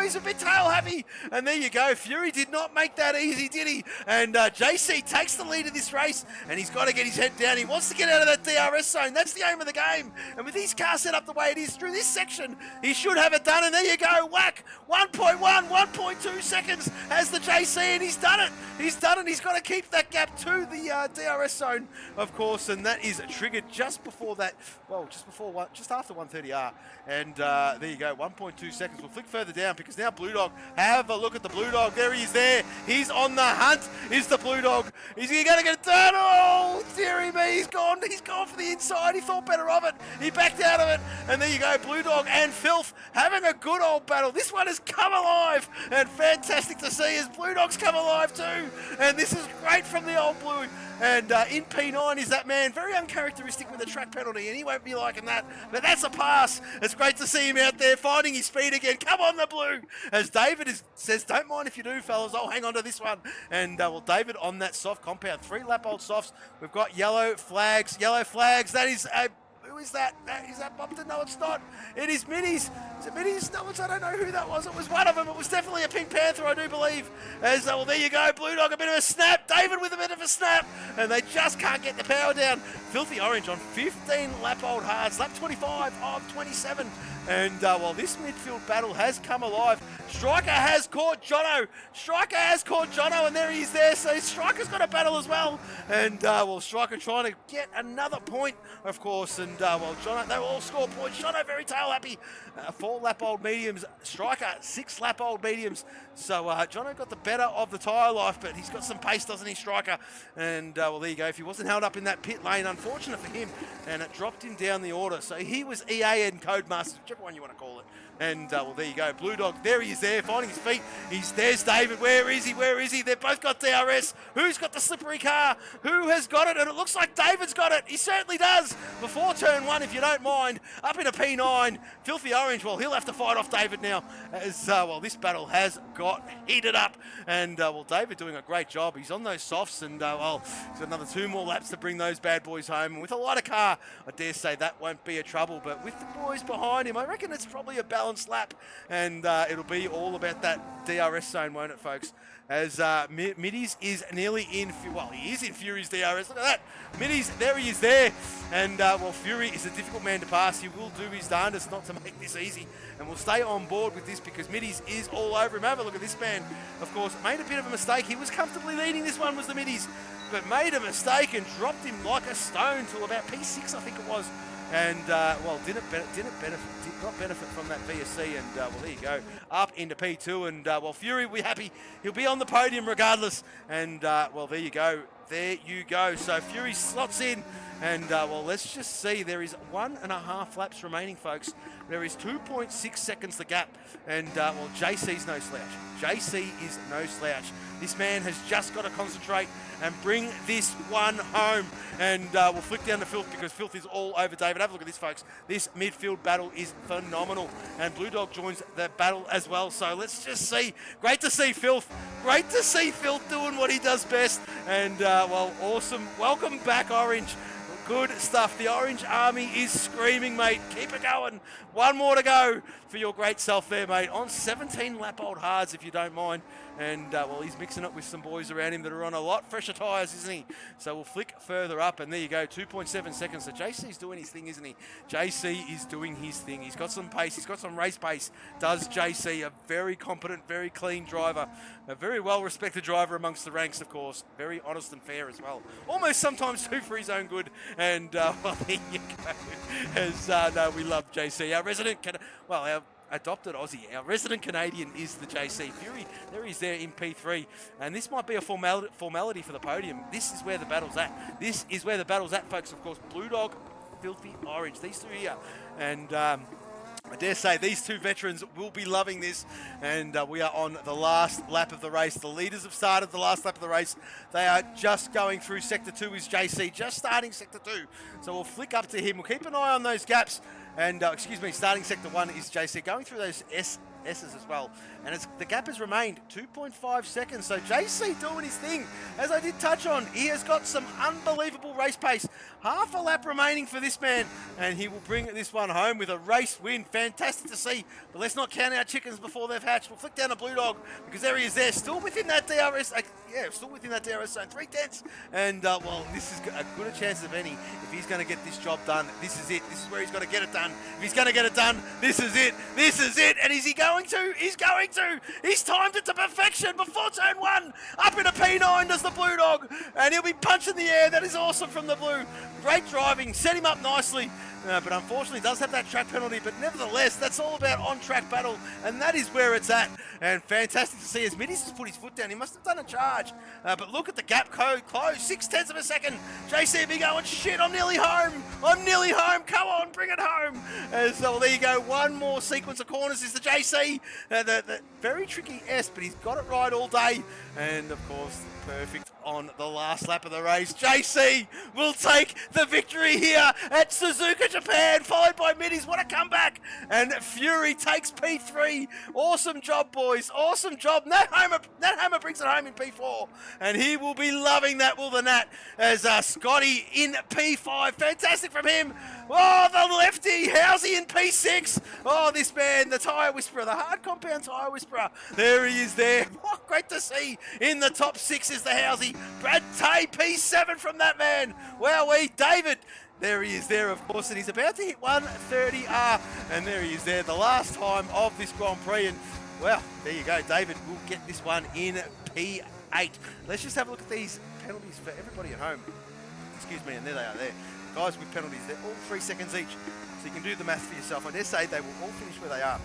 he's a bit tail-happy. And there you go. Fury did not make that easy, did he? And JC takes the lead of this race, and he's got to get his head down. He wants to get out of that DRS zone. That's the aim of the game. And with his car set up the way it is through this section, he should have it done. And there you go. Whack. 1.1, 1.2 seconds has the JC, and he's done it. He's done it. He's got to keep that gap to the DRS zone, of course, and that is triggered just before that, well, just after 130R. And there you go, 1.2 seconds. We'll flick further down because now Blue Dog, have a look at the Blue Dog. There he is there. He's on the hunt, is the Blue Dog. Is he going to get it done? Oh, dearie me, he's gone for the inside. He thought better of it. He backed out of it. And there you go, Blue Dog and Filth having a good old battle. This one has come alive, and fantastic to see as Blue Dog's come alive too. And this is great from the old Blue. And in P9 is that man, very uncharacteristic with a track penalty, and he won't be liking that. But that's a pass. It's great to see him out there finding his speed again. Come on, the Blue. As David says, don't mind if you do, fellas. I'll hang on to this one. And, well, David on that soft compound. 3 lap-old softs. We've got yellow flags. Yellow flags. That is who is that? Is that Bumpton? No, it's not. It is Minis. Is it Minis? No, I don't know who that was. It was one of them. It was definitely a Pink Panther, I do believe. As, well, there you go. Blue Dog, a bit of a snap. David with a bit of a snap. And they just can't get the power down. Filthy Orange on 15 lap-old hards. Lap 25 of 27. And, well, this midfield battle has come alive. Striker has caught Jono. And there he is there. So Striker's got a battle as well. And, well, Striker trying to get another point, of course. And, well, Jono, they will all score points. Jono very tail-happy. 4 lap-old mediums. Striker, 6 lap-old mediums. So, Jono got the better of the tyre life, but he's got some pace, doesn't he, Striker? And, well, there you go. If he wasn't held up in that pit lane, unfortunate for him. And it dropped him down the order. So he was EA and Codemaster, whichever one you want to call it. And, well, there you go. Blue Dog, there he is there, finding his feet. There's David. Where is he? They've both got DRS. Who's got the slippery car? Who has got it? And it looks like David's got it. He certainly does. Before turn 1, if you don't mind. Up into P9. Filthy Orange, well, he'll have to fight off David now. As, well, this battle has got heated up. And, well, David doing a great job. He's on those softs. And, well, he's got another 2 more laps to bring those bad boys home. And with a lighter car, I dare say that won't be a trouble. But with the boys behind him, I reckon it's probably a balanced lap. And it'll be all about that DRS zone, won't it, folks? as Middies is nearly in, well, he is in Fury's DRS. Look at that. Middies, there he is there. And, well, Fury is a difficult man to pass. He will do his darndest not to make this easy. And we'll stay on board with this because Middies is all over him. Have a look at this man. Of course, made a bit of a mistake. He was comfortably leading this one, was the Middies, but made a mistake and dropped him like a stone to about P6, I think it was. And, well, did not benefit from that VSC, and, well, there you go, up into P2, and, well, Fury will be happy. He'll be on the podium regardless, and, well, there you go. There you go. So Fury slots in, and, well, let's just see. There is 1.5 laps remaining, folks. There is 2.6 seconds the gap, and, well, JC's no slouch. JC is no slouch. This man has just got to concentrate and bring this one home. And we'll flick down to Filth because Filth is all over David. Have a look at this, folks. This midfield battle is phenomenal. And Blue Dog joins the battle as well. So let's just see. Great to see Filth. Great to see Filth doing what he does best. And, well, awesome. Welcome back, Orange. Good stuff. The Orange Army is screaming, mate. Keep it going. One more to go for your great self there, mate. On 17 lap old hards, if you don't mind. And, well, he's mixing up with some boys around him that are on a lot fresher tyres, isn't he? So we'll flick further up, and there you go, 2.7 seconds. So JC's doing his thing, isn't he? JC is doing his thing. He's got some pace. He's got some race pace. Does JC, a very competent, very clean driver. A very well-respected driver amongst the ranks, of course. Very honest and fair as well. Almost sometimes too for his own good. And, well, there you go. As, no, we love JC. Our resident, our adopted Aussie, our resident Canadian is the JC. Fury, there he's there in P3. And this might be a formality for the podium. This is where the battle's at. This is where the battle's at, folks. Of course, Blue Dog, Filthy Orange. These two here. And, I dare say these two veterans will be loving this, and we are on the last lap of the race. The leaders have started the last lap of the race. They are just going through Sector 2 is JC, just starting Sector 2. So we'll flick up to him. We'll keep an eye on those gaps. And, excuse me, starting Sector 1 is JC, going through those S's as well. And the gap has remained 2.5 seconds. So JC doing his thing. As I did touch on, he has got some unbelievable race pace. Half a lap remaining for this man, and he will bring this one home with a race win. Fantastic to see. But let's not count our chickens before they've hatched. We'll flick down to Blue Dog because there he is there, still within that DRS. Still within that DRS zone, 3/10. And, well, this is as good a chance of any if he's going to get this job done. This is it. This is where he's going to get it done. If he's going to get it done, this is it. This is it. And is he going to? He's going to. He's timed it to perfection before turn 1. Up in a P9 does the Blue Dog. And he'll be punching the air. That is awesome from the Blue. Great driving. Set him up nicely. But unfortunately does have that track penalty, but nevertheless, that's all about on-track battle, and that is where it's at. And fantastic to see as Middies has put his foot down. He must have done a charge, but look at the gap code close, 0.6 of a second. JCB going, shit, I'm nearly home. I'm nearly home. Come on, bring it home. So well, there you go. One more sequence of corners is the JC. The very tricky S, but he's got it right all day. And of course, perfect on the last lap of the race. JC will take the victory here at Suzuka, Japan, followed by Middies. What a comeback. And Fury takes P3. Awesome job, boys. Awesome job. Nat Hammer brings it home in P4. And he will be loving that, will the Nat, as Scotty in P5. Fantastic from him. Oh, the lefty. Housey in P6. Oh, this man, the tyre whisperer, the hard compound tyre whisperer. There he is there. Oh, great to see. In the top 6 is the Housey. Brad Tay, P7 from that man. Wowee, David. There he is there, of course, and he's about to hit 130R. And there he is there, the last time of this Grand Prix. And, well, there you go. David will get this one in P8. Let's just have a look at these penalties for everybody at home. Excuse me, and there they are there. Guys with penalties, they're all 3 seconds each. So you can do the math for yourself. I dare say they will all finish where they are,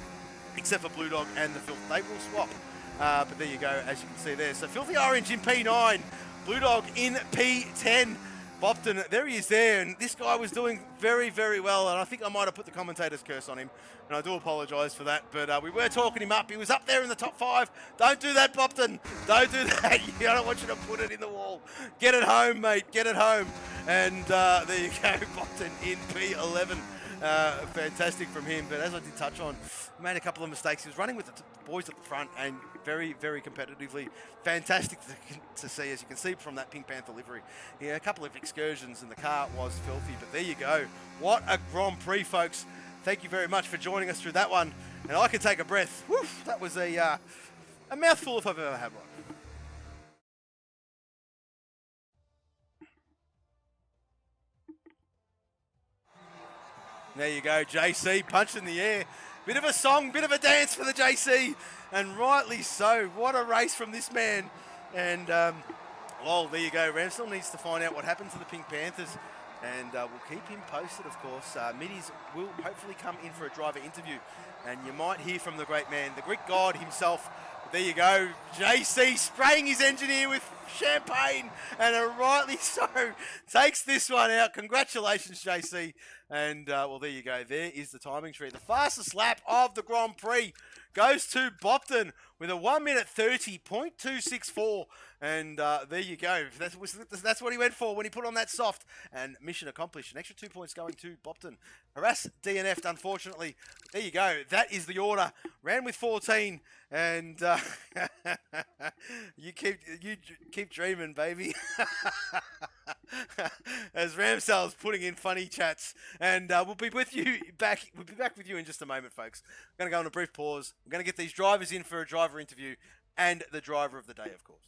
except for Blue Dog and the Filth. They will swap. But there you go, as you can see there. So Filthy Orange in P9, Blue Dog in P10. Bopton, there he is there, and this guy was doing very, very well, and I think I might have put the commentator's curse on him, and I do apologise for that, but we were talking him up. He was up there in the top 5. Don't do that, Bopton. Don't do that. I don't want you to put it in the wall. Get it home, mate. Get it home. And there you go, Bopton in P11. Fantastic from him, but as I did touch on, he made a couple of mistakes. He was running with the boys at the front and very, very competitively. Fantastic to see, as you can see from that Pink Panther livery. Yeah, a couple of excursions and the car was filthy, but there you go. What a Grand Prix, folks. Thank you very much for joining us through that one. And I can take a breath. Woo, that was a mouthful if I've ever had one. There you go, JC punching the air. Bit of a song, bit of a dance for the JC, and rightly so. What a race from this man. And, well, there you go. Ramsdell needs to find out what happened to the Pink Panthers, and we'll keep him posted, of course. Middies will hopefully come in for a driver interview, and you might hear from the great man, the Greek god himself. There you go, JC spraying his engineer with champagne, and rightly so, takes this one out. Congratulations, JC. And, well, there you go. There is the timing tree. The fastest lap of the Grand Prix goes to Bopton with a 1 minute 30.264. And there you go. That's what he went for when he put on that soft. And mission accomplished. An extra 2 points going to Bopton. Harass DNF'd, unfortunately. There you go. That is the order. Ran with 14. And you keep dreaming, baby. As Ramsdale's putting in funny chats. And we'll be with you back. We'll be back with you in just a moment, folks. We're going to go on a brief pause. We're going to get these drivers in for a driver interview and the driver of the day, of course.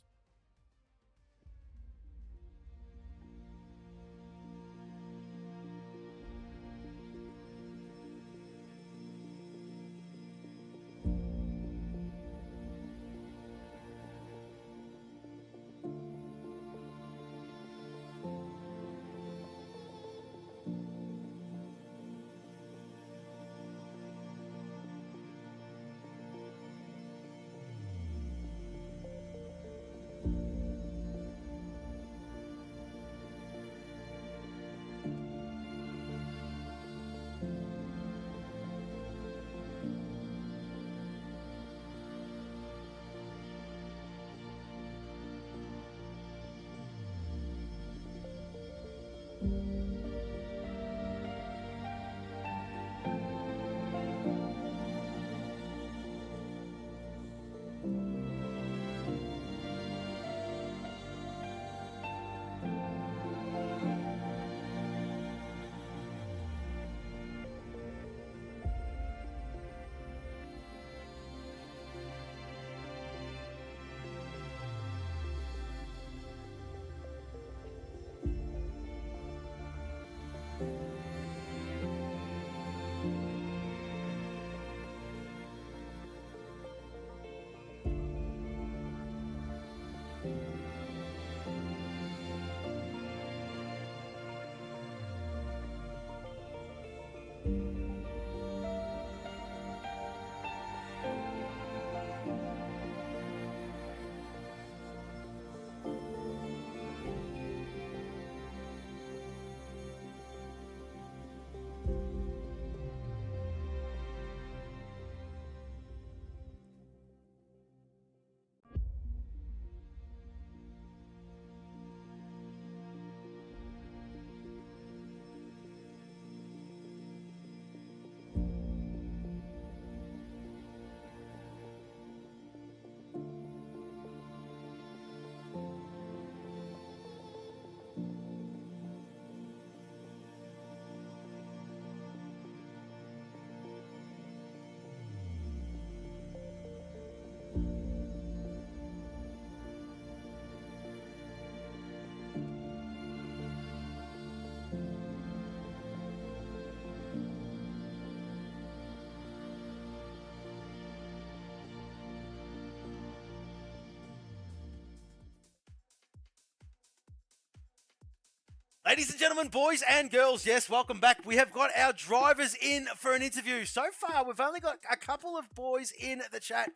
Ladies and gentlemen, boys and girls, yes, welcome back. We have got our drivers in for an interview. So far, we've only got a couple of boys in the chat,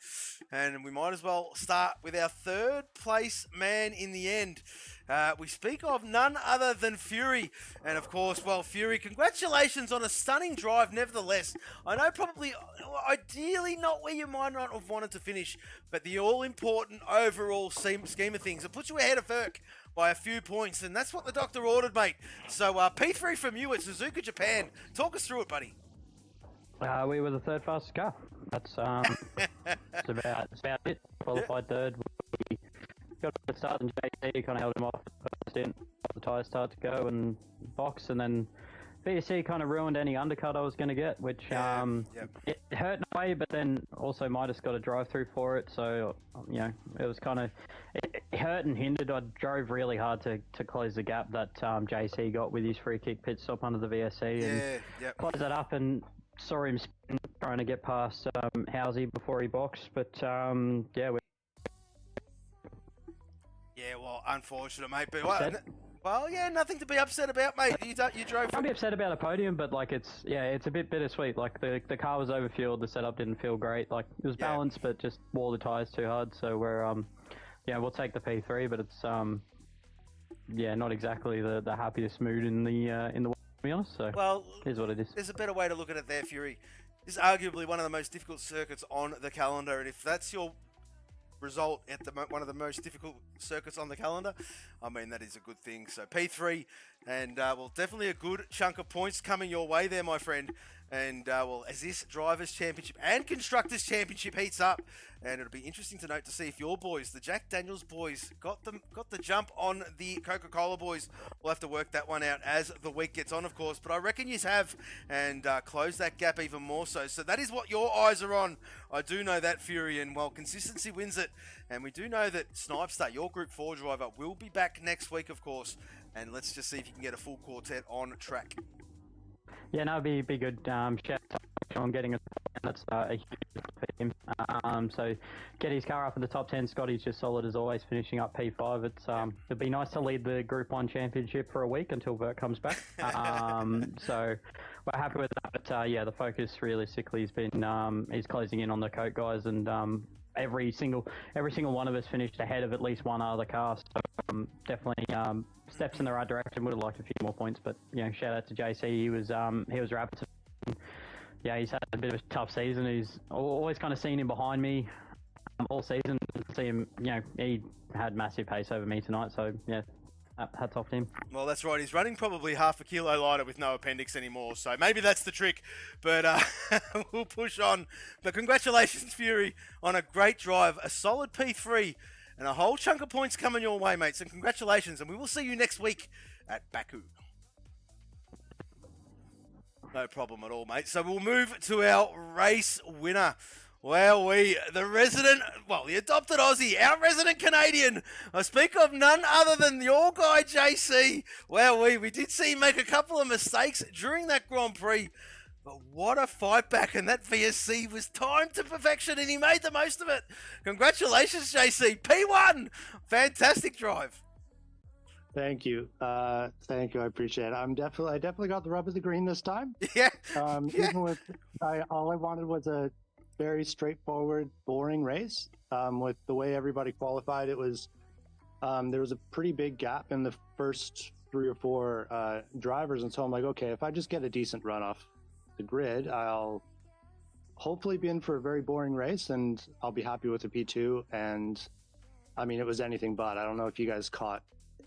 and we might as well start with our third place man in the end. We speak of none other than Fury. And of course, well, Fury, congratulations on a stunning drive nevertheless. I know probably, ideally not where you might not have wanted to finish, but the all-important overall scheme of things. It puts you ahead of Ferk by a few points, and that's what the doctor ordered, mate. So, P3 from you at Suzuka, Japan. Talk us through it, buddy. We were the third fastest car. That's that's about it. Qualified third. We got a start in JT, kind of held him off first in. The tyres started to go and box, and then BSC kind of ruined any undercut I was going to get, which it hurt in a way, but then also Midas got a drive through for it, so you know it was kind of hurt and hindered. I drove really hard to close the gap that JC got with his free kick pit stop under the VSC and close that up, and saw him spin, trying to get past Housey before he boxed. But yeah, well, unfortunate, mate. But well, yeah, nothing to be upset about, mate. You drove. Can't be upset about a podium, but like it's a bit bittersweet. Like the car was overfueled, the setup didn't feel great. Like it was balanced, but just wore the tires too hard. So we're we'll take the P3, but it's not exactly the happiest mood in the world, to be honest. So well, here's what it is. There's a better way to look at it there, Fury. This is arguably one of the most difficult circuits on the calendar, and if that's your result at one of the most difficult circuits on the calendar, I mean, that is a good thing. So P3, and well, definitely a good chunk of points coming your way there, my friend. And well, as this Drivers' Championship and Constructors' Championship heats up, and it'll be interesting to note to see if your boys, the Jack Daniels boys, got the jump on the Coca-Cola boys. We'll have to work that one out as the week gets on, of course. But I reckon you have, and close that gap even more so. So that is what your eyes are on. I do know that, Fury, and well, consistency wins it. And we do know that Snipestar, your Group 4 driver, will be back next week, of course. And let's just see if you can get a full quartet on track. Yeah, no, it'd be good. Shout out on getting a that's a huge for him. So get his car up in the top 10. Scotty's just solid as always, finishing up P5. It'd be nice to lead the Group 1 championship for a week until Bert comes back. So we're happy with that. But the focus realistically has been he's closing in on the Coke guys, and every single one of us finished ahead of at least one other car. So definitely steps in the right direction. Would have liked a few more points, but shout out to JC. He was rapid. Yeah, he's had a bit of a tough season. He's always kind of seen him behind me all season. See him, he had massive pace over me tonight. So yeah, hats off to him. Well, that's right. He's running probably half a kilo lighter with no appendix anymore. So maybe that's the trick. But we'll push on. But congratulations, Fury, on a great drive, a solid P3, and a whole chunk of points coming your way, mates. And congratulations. And we will see you next week at Baku. No problem at all, mate. So we'll move to our race winner. Well, the adopted Aussie, our resident Canadian. I speak of none other than your guy, JC. Well, we did see him make a couple of mistakes during that Grand Prix. But what a fight back, and that VSC was timed to perfection, and he made the most of it. Congratulations, JC. P1. Fantastic drive. Thank you. Thank you. I appreciate it. I definitely got the rub of the green this time. Yeah. Even with, all I wanted was a very straightforward, boring race. With the way everybody qualified, it was, there was a pretty big gap in the first 3 or 4 drivers. And so I'm like, okay, if I just get a decent run off the grid, I'll hopefully be in for a very boring race, and I'll be happy with the P2. And I mean, it was anything but. I don't know if you guys caught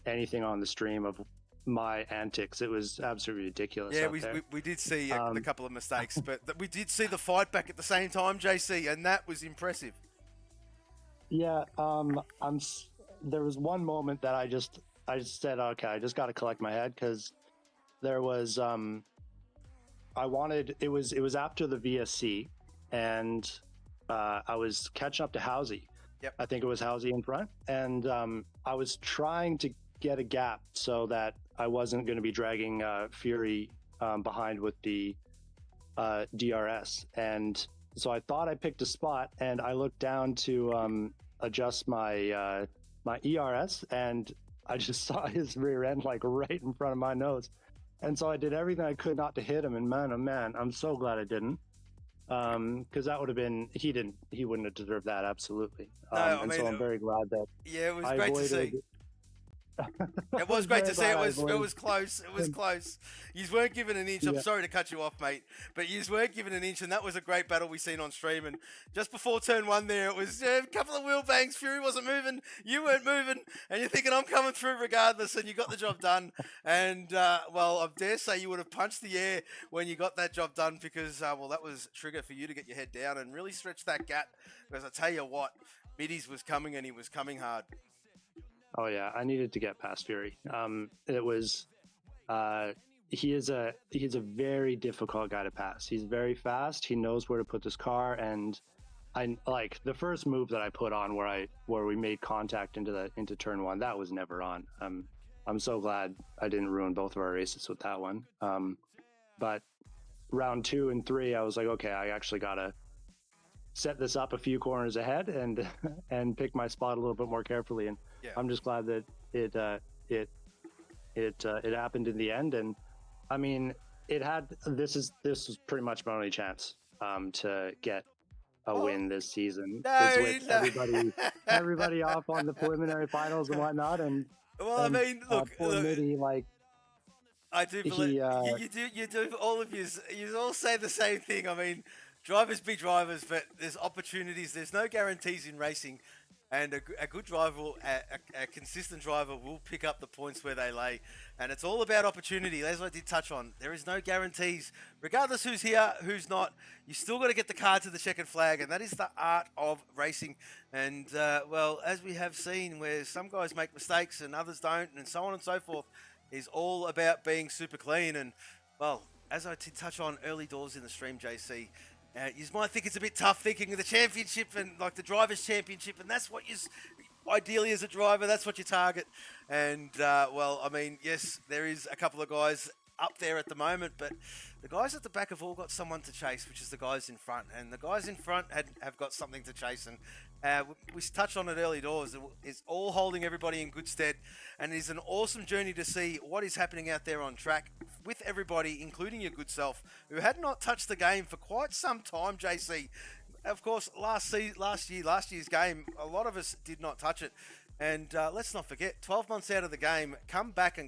anything on the stream of my antics. It was absolutely ridiculous. Yeah, we did see a couple of mistakes, but we did see the fight back at the same time, JC, and that was impressive. Yeah, there was one moment that I just said, okay, I just got to collect my head, because there was it was after the VSC, and I was catching up to Housey. Yep. I think it was Housey in front, and I was trying to get a gap so that I wasn't going to be dragging Fury behind with the DRS. And so I thought I picked a spot, and I looked down to adjust my my ERS, and I just saw his rear end like right in front of my nose. And so I did everything I could not to hit him, and man, oh man, I'm so glad I didn't. Because that would have been, he wouldn't have deserved that, absolutely. So I'm very glad that. Yeah, it was great to see. It was great to see. It was close. It was close. You weren't given an inch. I'm sorry to cut you off, mate, but you weren't given an inch, and that was a great battle we seen on stream. And just before turn 1 there, it was a couple of wheel bangs. Fury wasn't moving. You weren't moving, and you're thinking I'm coming through regardless, and you got the job done. And well, I dare say you would have punched the air when you got that job done, because that was trigger for you to get your head down and really stretch that gap. Because I tell you what, Biddies was coming, and he was coming hard. Oh yeah, I needed to get past Fury. It was, he is a very difficult guy to pass. He's very fast. He knows where to put this car, and I like the first move that I put on where we made contact into turn one. That was never on. I'm so glad I didn't ruin both of our races with that one. But round 2 and 3, I was like, okay, I actually gotta set this up a few corners ahead and pick my spot a little bit more carefully. And I'm just glad that it happened in the end. And I mean, this was pretty much my only chance to get a win this season. With everybody off on the preliminary finals and whatnot. And I mean, look, Mitty, like, I do believe you do all of you all say the same thing. I mean, drivers be drivers, but there's opportunities. There's no guarantees in racing, and a good driver, a consistent driver, will pick up the points where they lay. And it's all about opportunity, as I did touch on. There is no guarantees, regardless who's here, who's not. You still got to get the car to the checkered flag, and that is the art of racing. And well, as we have seen, where some guys make mistakes and others don't, and so on and so forth, is all about being super clean. And well, as I did touch on early doors in the stream, JC. You might think it's a bit tough thinking of the championship and like the drivers' championship, and that's what you ideally as a driver, that's what you target. And well, I mean, yes, there is a couple of guys up there at the moment, but the guys at the back have all got someone to chase, which is the guys in front, and the guys in front have got something to chase. And we touched on it early doors. It's all holding everybody in good stead, and it is an awesome journey to see what is happening out there on track with everybody, including your good self, who had not touched the game for quite some time, JC. Of course, last year's game, a lot of us did not touch it. And let's not forget, 12 months out of the game, come back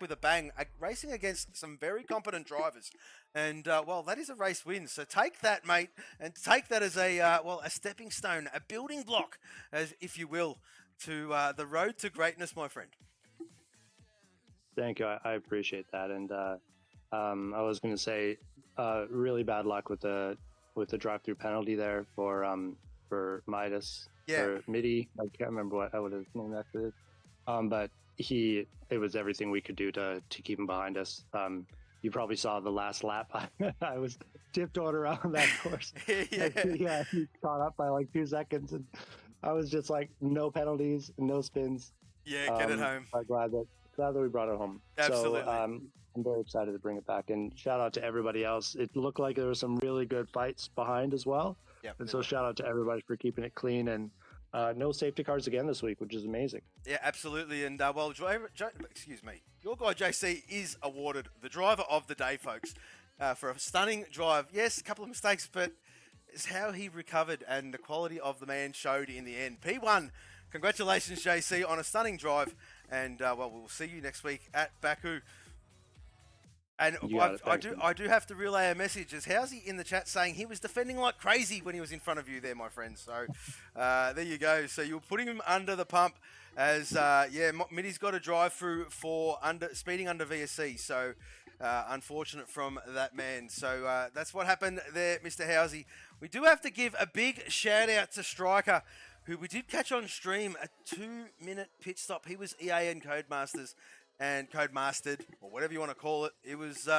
with a bang, racing against some very competent drivers. And, well, that is a race win. So take that, mate, and take that as a stepping stone, a building block, as if you will, to the road to greatness, my friend. Thank you. I appreciate that. And I was going to say, really bad luck with the drive-through penalty there for Midas. Yeah. Or Mitty, I can't remember what I would have named after this. But it was everything we could do to keep him behind us. You probably saw the last lap. I was tiptoeing around that course. Yeah, he caught up by like 2 seconds, and I was just like, no penalties, no spins. Yeah, get it home. I'm glad that we brought it home. Absolutely. So I'm very excited to bring it back, and shout out to everybody else. It looked like there were some really good fights behind as well. Yep, and so shout out to everybody for keeping it clean, and no safety cars again this week, which is amazing. Yeah, absolutely. And well, excuse me, your guy JC is awarded the driver of the day, folks, for a stunning drive. Yes, a couple of mistakes, but it's how he recovered and the quality of the man showed in the end. P1, congratulations, JC, on a stunning drive. And well, we'll see you next week at Baku. And I do have to relay a message. As Housey in the chat saying he was defending like crazy when he was in front of you there, my friend. So there you go. So you're putting him under the pump as, Mitty's got a drive through for speeding under VSC. So unfortunate from that man. So that's what happened there, Mr. Housey. We do have to give a big shout out to Striker, who we did catch on stream, a 2-minute pit stop. He was EA and Codemasters. And Codemastered, or whatever you want to call it. It was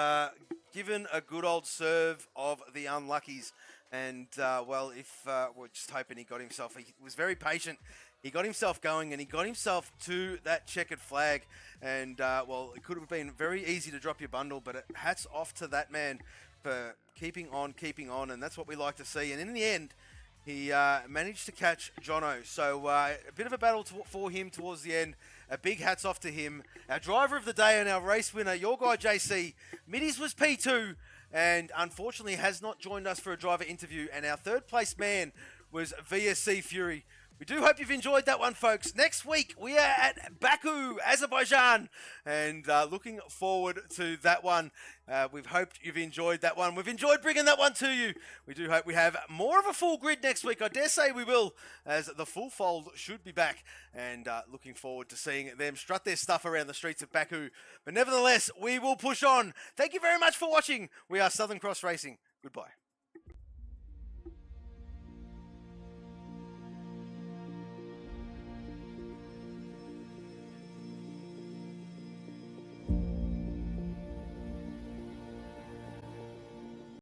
given a good old serve of the unluckies. And, well, we're just hoping he got himself... He was very patient. He got himself going, and he got himself to that checkered flag. And, well, it could have been very easy to drop your bundle, but hats off to that man for keeping on, and that's what we like to see. And in the end, he managed to catch Jono. So a bit of a battle for him towards the end. A big hats off to him. Our driver of the day and our race winner, your guy JC. Middies was P2 and unfortunately has not joined us for a driver interview. And our third place man was VSC Fury. We do hope you've enjoyed that one, folks. Next week, we are at Baku, Azerbaijan, and looking forward to that one. We've hoped you've enjoyed that one. We've enjoyed bringing that one to you. We do hope we have more of a full grid next week. I dare say we will, as the full fold should be back, and looking forward to seeing them strut their stuff around the streets of Baku. But nevertheless, we will push on. Thank you very much for watching. We are Southern Cross Racing. Goodbye.